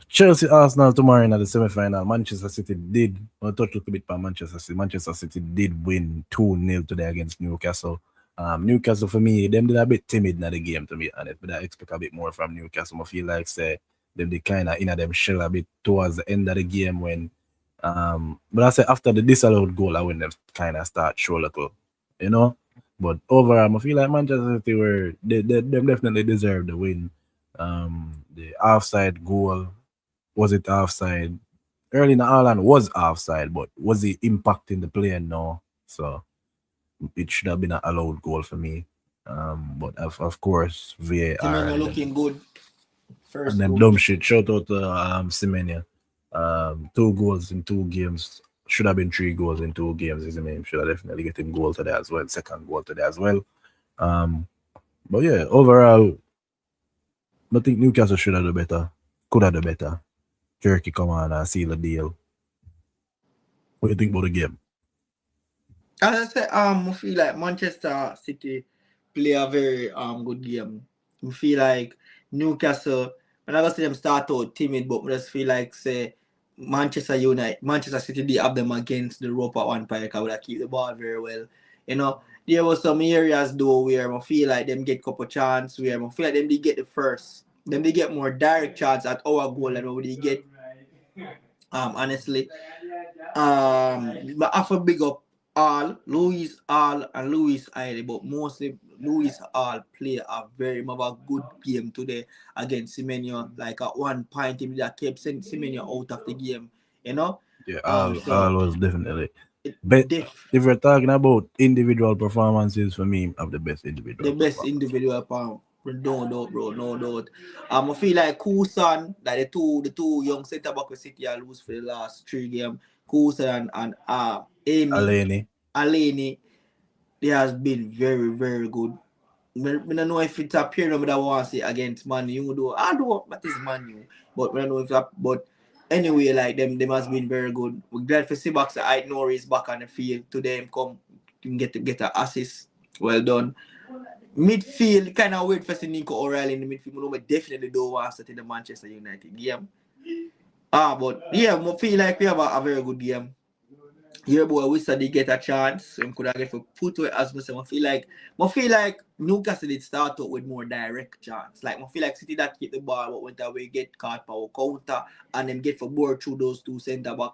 S1: Chelsea Arsenal tomorrow in the semi-final. Manchester City did touch a little bit by Manchester City. Manchester City did win 2-0 today against Newcastle. Newcastle for me, them did a bit timid in the game to be honest, but I expect a bit more from Newcastle. I feel like say them they kind of in them shell a bit towards the end of the game when but I say after the disallowed goal, I when them kind of start show a little, you know. But overall, I feel like Manchester City them definitely deserve the win. The offside goal, was it offside? Erling Haaland was offside, but was he impacting the play? No. So it should have been an allowed goal for me. But of course, VAR.
S2: Semenyo looking good. First
S1: and then
S2: goal.
S1: dumb shit. Shout out to Semenyo. 2 goals in 2 games. Should have been 3 goals in 2 games. Is him should have definitely getting goal today as well. Second goal today as well. But yeah, overall, I think Newcastle should have done better. Could have done better. Turkey come on and seal the deal. What do you think about the game?
S2: As I said, I feel like Manchester City play a very good game. I feel like Newcastle, when I see them start out timid, but I just feel like say Manchester City they have them against the rope at one point because they keep the ball very well. You know, there was some areas though where I feel like them get couple chance where I feel like them they get the first. Them they get more direct chance at our goal than what they get. Honestly. But I for big up Louis All and Louis Ailey, but mostly Louis All play a very good game today against Semenyo. Like at one point, him that kept sending Semenyo out of the game, you know.
S1: Yeah, All was definitely.
S2: But
S1: if we're talking about individual performances, for me, of the best individual.
S2: The best individual performance. No doubt, bro. No doubt. I feel like Kusan, like the two young centre back with City are lose for the last 3 games. Kusan and Aleni, they has been very, very good. I don't know if it's a period that I want to say against Man U though. I don't know what is Man U. But I don't know if that but anyway, like them has been very good. We're glad for Seabax I know he's back on the field. Today him come get an assist. Well done. Midfield, kind of weird for Nico O'Reilly in the midfield. But definitely don't want to start in the Manchester United game. But yeah, I feel like we have a very good game. Your boy Wissa did get a chance. Him could have get for put away as much. I feel like Newcastle did start out with more direct chance. Like I feel like City that keep the ball but went away, get caught power counter, and then get for board through those 2 centre back.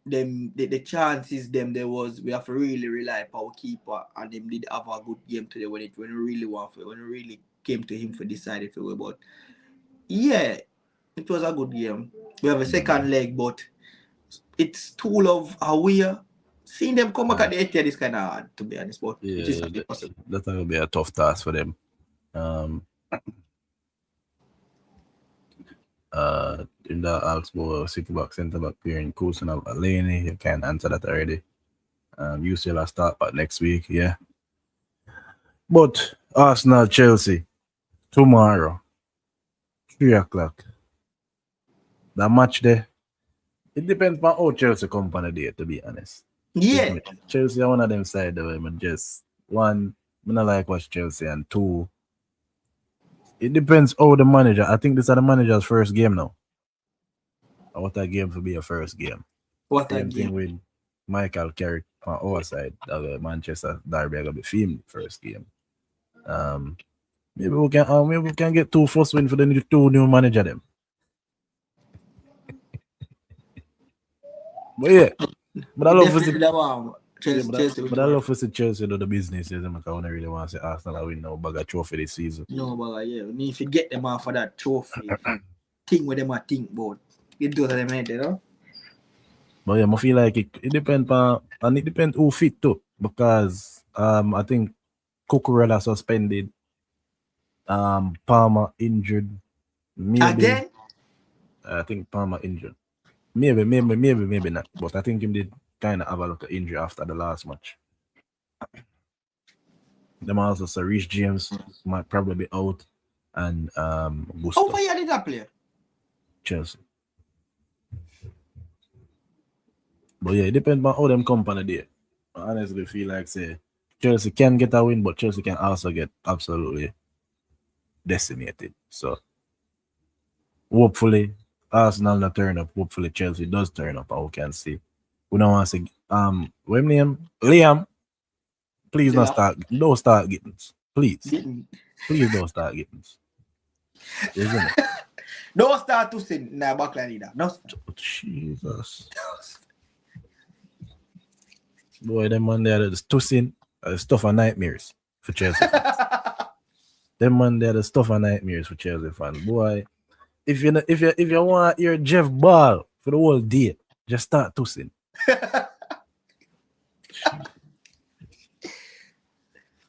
S2: Them the chances we have to really rely on our keeper, and them did have a good game today when we really came to him for decided if it were. But yeah, it was a good game. We have a second leg, but it's tool of how we are seeing them come back at the 80th is kind of hard to be honest. But
S1: yeah,
S2: it is possible.
S1: That will be a tough task for them. In that asks for City back, centre back pairing Coulson of Aleni. You can't answer that already. UCL start but next week, yeah. But Arsenal Chelsea tomorrow, 3 o'clock. That match there, It depends on how Chelsea come on the day, to be honest.
S2: Yeah.
S1: Chelsea are one of them side of them, just one, I don't like watch Chelsea, and two, it depends how the manager. I think this is the manager's first game now. Or what a game to be a first game.
S2: What a
S1: Same thing
S2: game.
S1: with Michael Carrick on our side. Manchester Derby are gonna be filmed first game. Maybe we can get 2 first win for the 2 new manager them. But yeah, but I love to see.
S2: Definitely that one. Chelsea
S1: But I love to see Chelsea do the business. I don't really want to see Arsenal win no bag of trophy this season.
S2: No, but yeah, we need to get them off of that trophy. Think with them I think about. It does them head, you know.
S1: But yeah, I feel like it depends on, and it depends who fit too. Because I think Cucurella suspended. Palmer injured. Maybe,
S2: Again?
S1: I think Palmer injured. Maybe not. But I think him did kind of have a little injury after the last match. Them also say Reece James might probably be out, and Gusto.
S2: How far you did that play?
S1: Chelsea. But yeah, it depends on how them come on the day. I honestly feel like say Chelsea can get a win, but Chelsea can also get absolutely decimated. So hopefully Arsenal not turn up. Hopefully Chelsea does turn up, and we can see. We don't want to see what name? Liam. Please don't start getting. Please don't start getting. Isn't it?
S2: Don't start to sin in the backline either. No.
S1: Jesus. Boy, them man there the tossing stuff of nightmares for Chelsea fans. Them man there the stuff of nightmares for Chelsea fans. Boy, if you want your Jeff Ball for the whole day, just start tossing.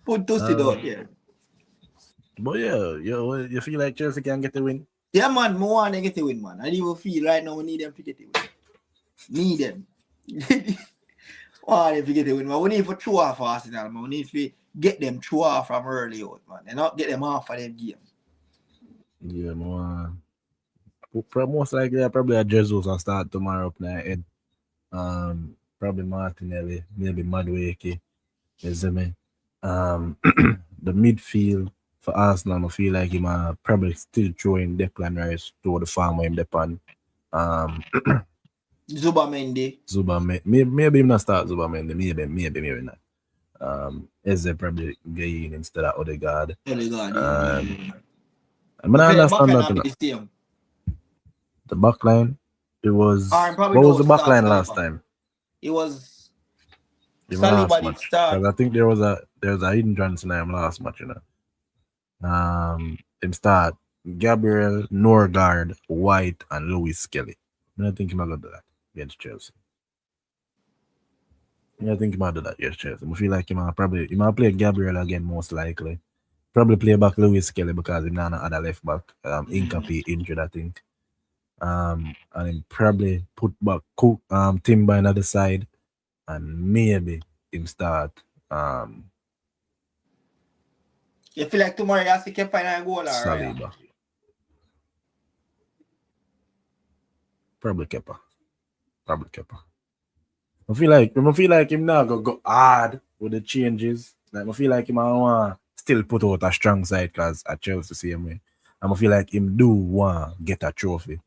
S2: Put toasted out here.
S1: But yeah, you feel like Chelsea can get the win?
S2: Yeah, man, more want to get the win, man. I even feel right now we need them to get the win. Need them. Want them to get the win, man. We need to throw off Arsenal, man. We need to get them throw off from early out, man. And not get them off of them game.
S1: Yeah, man. Most likely, probably a Jesus will start tomorrow up there. Probably Martinelli, maybe Madueke. You see me? The midfield for Arsenal, I feel like he might probably still throwing Declan Rice to the farm where him depend.
S2: Zubamendi.
S1: Maybe him not start Zubamendi. Maybe not. Eze probably gain instead of Odegaard. I mean, I understand that. The back line, it was. What was the back line last time?
S2: It was.
S1: Last match. Because I think there was a hidden chance in him last match, you know. Him start Gabriel, Norgard, White, and Lewis Kelly. I don't think he might do that against Chelsea. I think he might do that against Chelsea. I feel like he might play Gabriel again, most likely. Probably play back Lewis Kelly because he's not other left back. Incapi injured, I think. And him probably put back Cook, Timber on the other side, and maybe him start.
S2: You feel like tomorrow you have to keep finding a goal, or
S1: Saliba.
S2: right?
S1: Probably Kepa. I feel like him now go hard with the changes. Like I feel like him want still put out a strong side because at Chelsea the same way. And I feel like him do want get a trophy.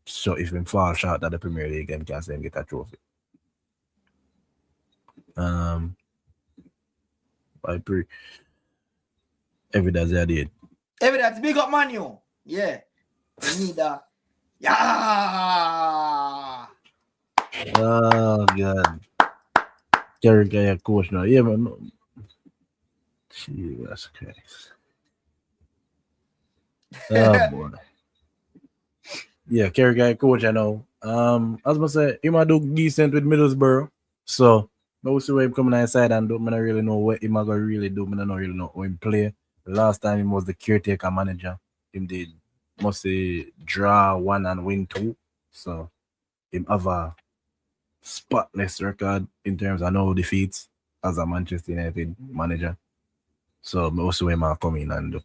S1: So if him fall short at the Premier League, him can say him get a trophy. I pray. Evidence I did.
S2: Evidence, big up Manu. Yeah. We need that. Yeah.
S1: Oh God. Carrick guy coach now. Yeah, man. Jesus Christ. Oh boy. Yeah, Carrick guy coach I know. As I say, he might do decent with Middlesbrough. So we'll see where him coming inside and do. I don't really know what he might really do. I don't really know how him play. The last time he was the caretaker manager. Him did must say draw 1 and win 2. So him have a spotless record in terms of no defeats as a Manchester United manager. So also him come in and do.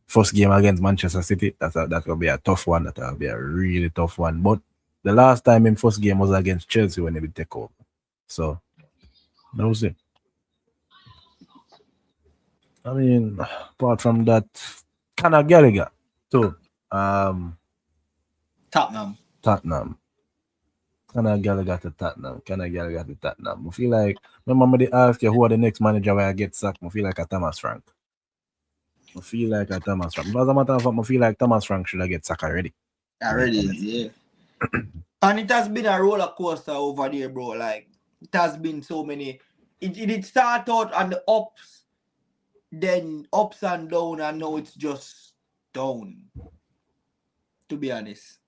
S1: First game against Manchester City, that will be a tough one. That will be a really tough one. But The last time in first game was against Chelsea when they take over. So that was it. I mean, apart from that, Conor Gallagher too.
S2: Tottenham.
S1: Tottenham. Conor Gallagher to Tottenham. Conor Gallagher to Tottenham. I feel like, remember they ask you who are the next manager where I get sacked, I feel like a Thomas Frank. I feel like a Thomas Frank. But as a matter of fact, I feel like Thomas Frank should have get sacked already.
S2: Yeah. And it has been a roller coaster over there, bro. Like, it has been so many. It start out on the ups, then ups and down, and now it's just down. To be honest.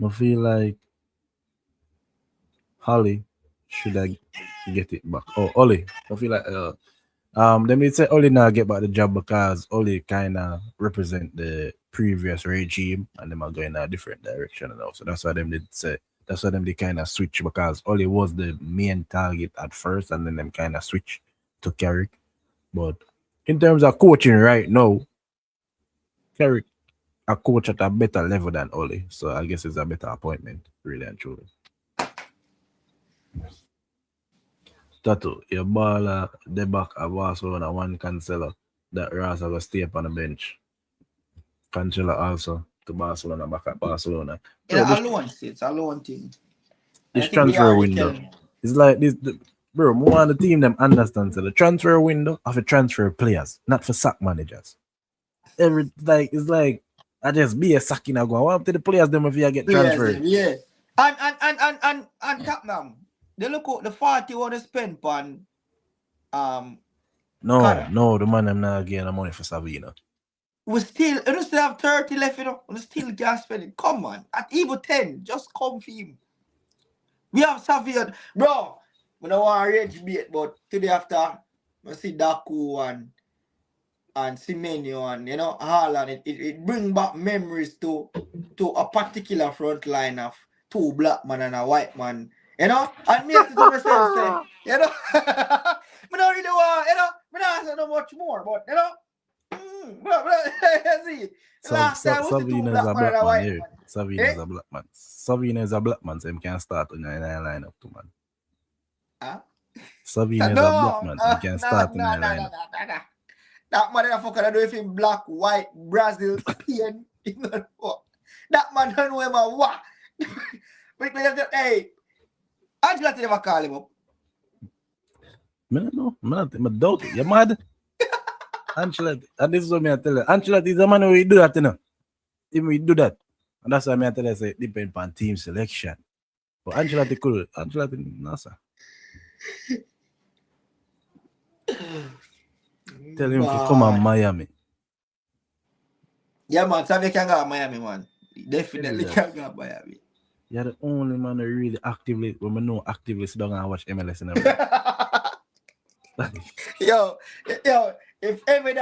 S1: I feel like Holly should I get it back. Oh, Oli. I feel like let me say Oli now get back the job because Oli kinda represent the previous regime and them are going in a different direction and all. So that's why them did say that's why them they kinda switch because Oli was the main target at first and then them kinda switch to Carrick. But in terms of coaching right now, Carrick a coach at a better level than Oli. So I guess it's a better appointment, really and truly. Tattoo, your baller, the back of Barcelona, one Cancelo, that Ross will stay up on the bench. Cancelo also to Barcelona, back at Barcelona.
S2: Yeah, alone, it's a alone thing.
S1: This transfer window. It's like this, bro, more on the team them understand. So the transfer window of a transfer players, not for sack managers. It's like I just be a sacking I go. What to the players them if you get transferred?
S2: Yeah. And Tottenham. They look at the 40 want to spend on
S1: No, the man I'm not getting the money for Savina.
S2: We still have 30 left, you know. We still can't spend it. Come on. At even 10, just come for him. We have Savia. Bro, I don't want to rage bait, but today after I see Daku and Semenyo and you know Haaland, it bring back memories to a particular front line of two black man and a white man. You know, and me to myself say, you know, I don't really want, you know, I don't say no much more, but you know, see, last time we see two black man and a white man.
S1: Savina's a black man. Savina's a black man, so him can start on the lineup too, man.
S2: Huh?
S1: Savina's a black man, he can start on the lineup.
S2: That motherfucker don't know if him black, white, Brazil, Spain, that man don't know him a what. Hey, Ancelotti never call him up.
S1: I don't know. I doubt it. You're mad? Ancelotti, and this is what I tell you. Ancelotti is the man who do that, you know. Even we do that. And that's why I tell you, say, it depends on team selection. But Ancelotti cool. Ancelotti, no, sir. Tell him to come on Miami.
S2: Yeah, man. Xavi can go to Miami, man. He definitely can go to Miami.
S1: You're the only man who really actively, when we know actively sit down and watch MLS and everything.
S2: Yo, if ever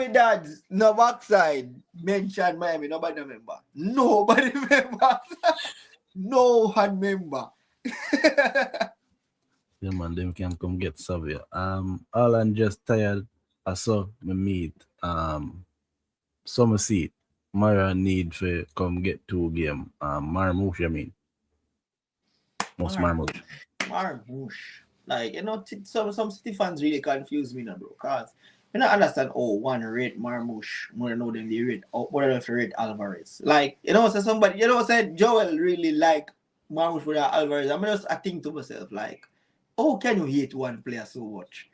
S2: dad's no backside mention Miami, nobody remember. Nobody remember. No one remember.
S1: Yeah, man, them can come get Xavi. Alan just tired. I saw me meet summer seat. Mara need to come get 2 game. Marmouche, I mean. Most Marmouche.
S2: Marmouche. Like, you know, some City fans really confuse me now, bro. Because you don't understand, one rate Marmouche more know than they rate, more if you rate Alvarez. Like, you know, so somebody, you know, said Joel really like Marmouche for that Alvarez. I think to myself, like, how can you hate one player so much?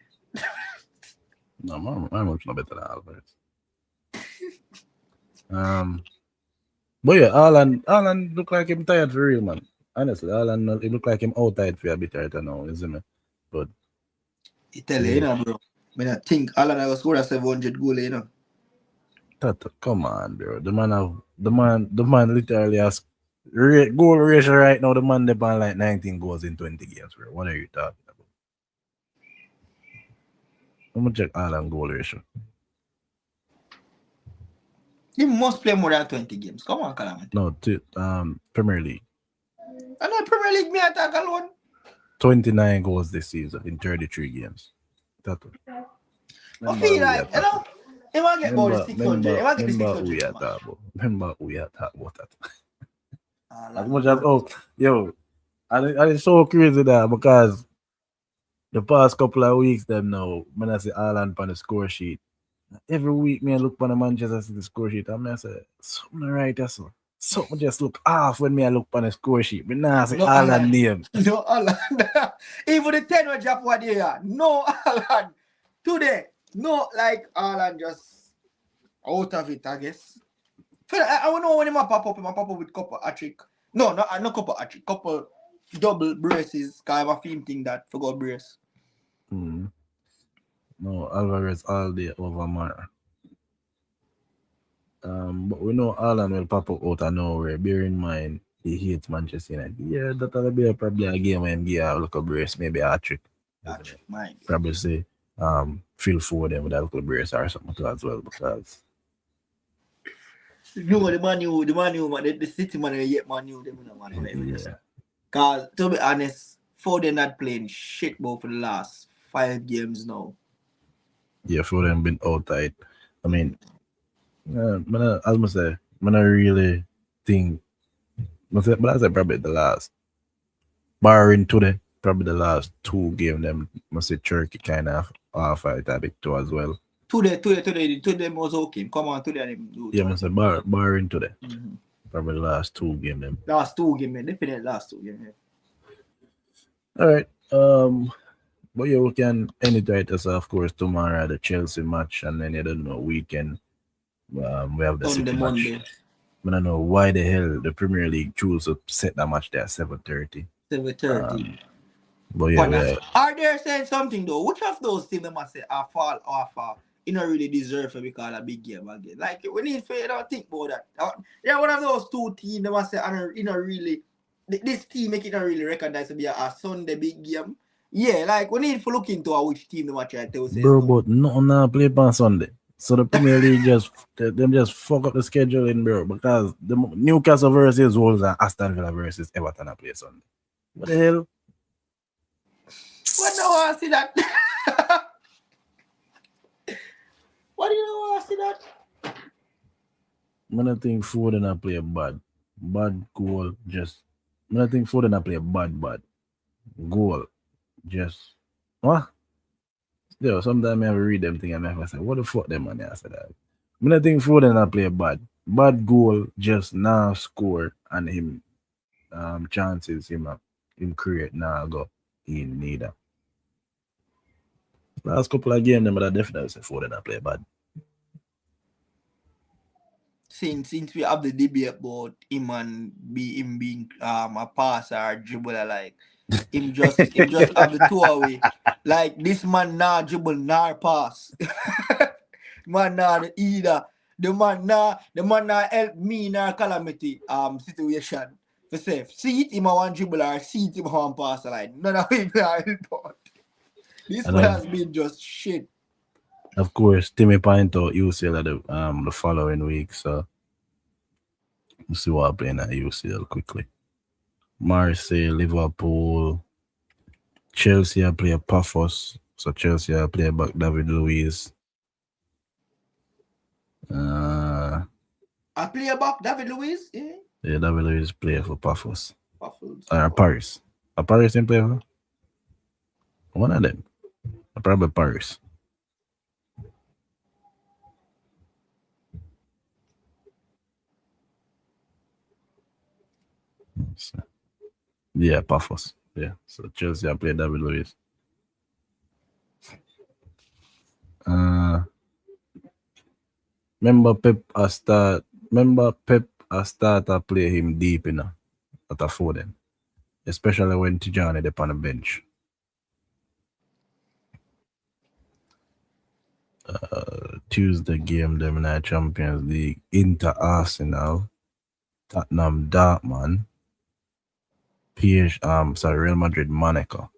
S1: No, Marmouche not better than Alvarez. But yeah, Alan look like him tired for real, man. Honestly, Alan it look like him out tired for a bit right now, isn't it? But
S2: Italy, you know, bro. I think Alan I was score a 700 goal, you know.
S1: Come on, bro. The man literally has goal ratio right now. The man they ban like 19 goals in 20 games, bro. What are you talking about? I'm gonna check Alan goal ratio.
S2: He must play more than 20 games. Come on, Calamity.
S1: No, Premier League.
S2: And then Premier League me attack alone.
S1: 29 goals this season in 33 games.
S2: I feel like, He might get about the 600. He might get the
S1: Remember who
S2: 600
S1: you
S2: smash.
S1: talk about. Remember who you talk about that. As
S2: Haaland,
S1: much as yo, and it's so crazy that because the past couple of weeks them now, when I see Haaland on the score sheet, every week me I look on the Manchester City score sheet and I say something right there, so something just look off when me I look on the score sheet. But now I see
S2: no
S1: Haaland
S2: Haaland.
S1: name.
S2: No Haaland. Even the 10 will drop what they are. No Haaland. Today, no, like Haaland just out of it, I guess. I don't know when he might pop up with couple hat-trick. No, not couple hat-trick. Couple double braces. Because I have a film thing that forgot brace.
S1: Mm. No, Alvarez all day over Mara. But we know Haaland will pop up out of nowhere. Bear in mind, he hates Manchester United. Yeah, that'll be probably a game when he have a little brace, maybe a trick.
S2: Hat-trick, mind.
S1: Probably say, Phil Foden with a little brace or something too as well because.
S2: No, the Man U, the City man, yet Man U, them man.
S1: Yeah.
S2: Because, to be honest, Foden not playing shit ball for the last 5 games now.
S1: Yeah, Foden been outside. I mean, I must say, I really think, but I say probably the last, barring today, probably the last 2 games, them must say Turkey kind of off it a bit too as well.
S2: Today was okay. Come on, today them do.
S1: Yeah, must say barring today,
S2: Mm-hmm.
S1: probably the last 2 games them.
S2: Last 2 games, definitely last 2 games.
S1: All right, but yeah, we can end it right as of course tomorrow the Chelsea match, and then I don't know weekend. We have the
S2: Sunday,
S1: City
S2: Monday.
S1: match. I don't know why the hell the Premier League chose to set that match there at 7:30.
S2: 7:30.
S1: But yeah,
S2: Are they saying something though? Which of those teams they must say are fall off? You don't really deserve to be called a big game again. Like we need to think about that. Yeah, one of those 2 teams they must say, you know, really this team make it not really recognized to be a Sunday big game. Yeah, like we need to look into which team they must try to say.
S1: bro, but nothing now play on Sunday. So the Premier League just fuck up the scheduling, bro, because the Newcastle versus Wolves and Aston Villa versus Everton are play Sunday. What the hell?
S2: What do I see that? What do you want to see that?
S1: I don't think Foden play a bad goal. Just I don't think Foden play a bad goal. Just what? Yeah, sometimes I read them thing and I say, what the fuck them man? I said that. I don't think Foden play a bad goal. Just now score and him chances him create now go in neither. Last couple of games, but I definitely say Foden play bad.
S2: Since we have the debate about him and him being a passer or dribbler, like him just have the 2 away. Like this man nah dribble nor pass. Man nah either. The man nah help me in a calamity situation. For safe. See it him a one dribble or see it him a one passer, like none of him nah help out. This man has been just shit.
S1: Of course, Timmy point out UCL the following week, so we'll see what happened at UCL quickly. Marseille, Liverpool, Chelsea play Paphos, so Chelsea play back David Luiz.
S2: I play back David Luiz, yeah.
S1: Yeah, David Luiz play for Paphos.
S2: Paris.
S1: Paris in play for? One of them. Probably Paris. So, yeah, Paphos. Yeah. So Chelsea play David Luiz. Remember Pep start to play him deep at a Foden. Especially when Tijani is on the bench. Tuesday game them in the Champions League. Inter Arsenal, Tottenham Dortmund, Real Madrid Monaco.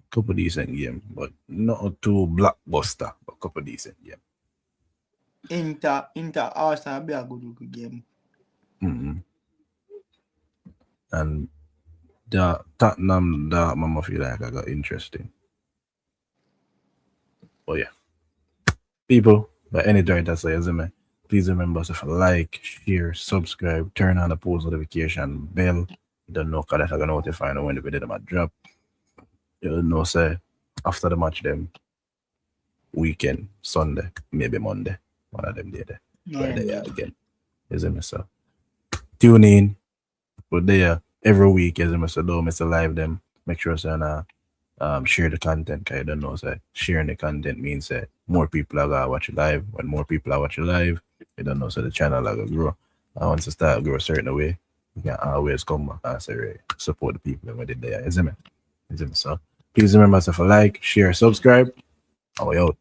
S1: Couple decent game, but not too blockbuster, but couple decent game.
S2: Inter Arsenal be a good game.
S1: Mm-hmm. And the Tottenham Dortmund I feel like I got interesting. Oh yeah. people, but any joint I say, isn't it? Please remember to like, share, subscribe, turn on the post notification bell. You don't know because that's gonna notify you when the video might drop. You don't know say after the match them weekend, Sunday, maybe Monday. One of them day there. Right there again. Isn't it? So tune in. We're there every week, isn't it? So don't miss a live them. Make sure so share the content because you don't know say sharing the content means that more people are gonna watch it live. When more people are watching live, you don't know so the channel are gonna grow. And once it start grow a certain way, you can always come back and say support the people when they're there, isn't it? So please remember to like, share, subscribe, and we out.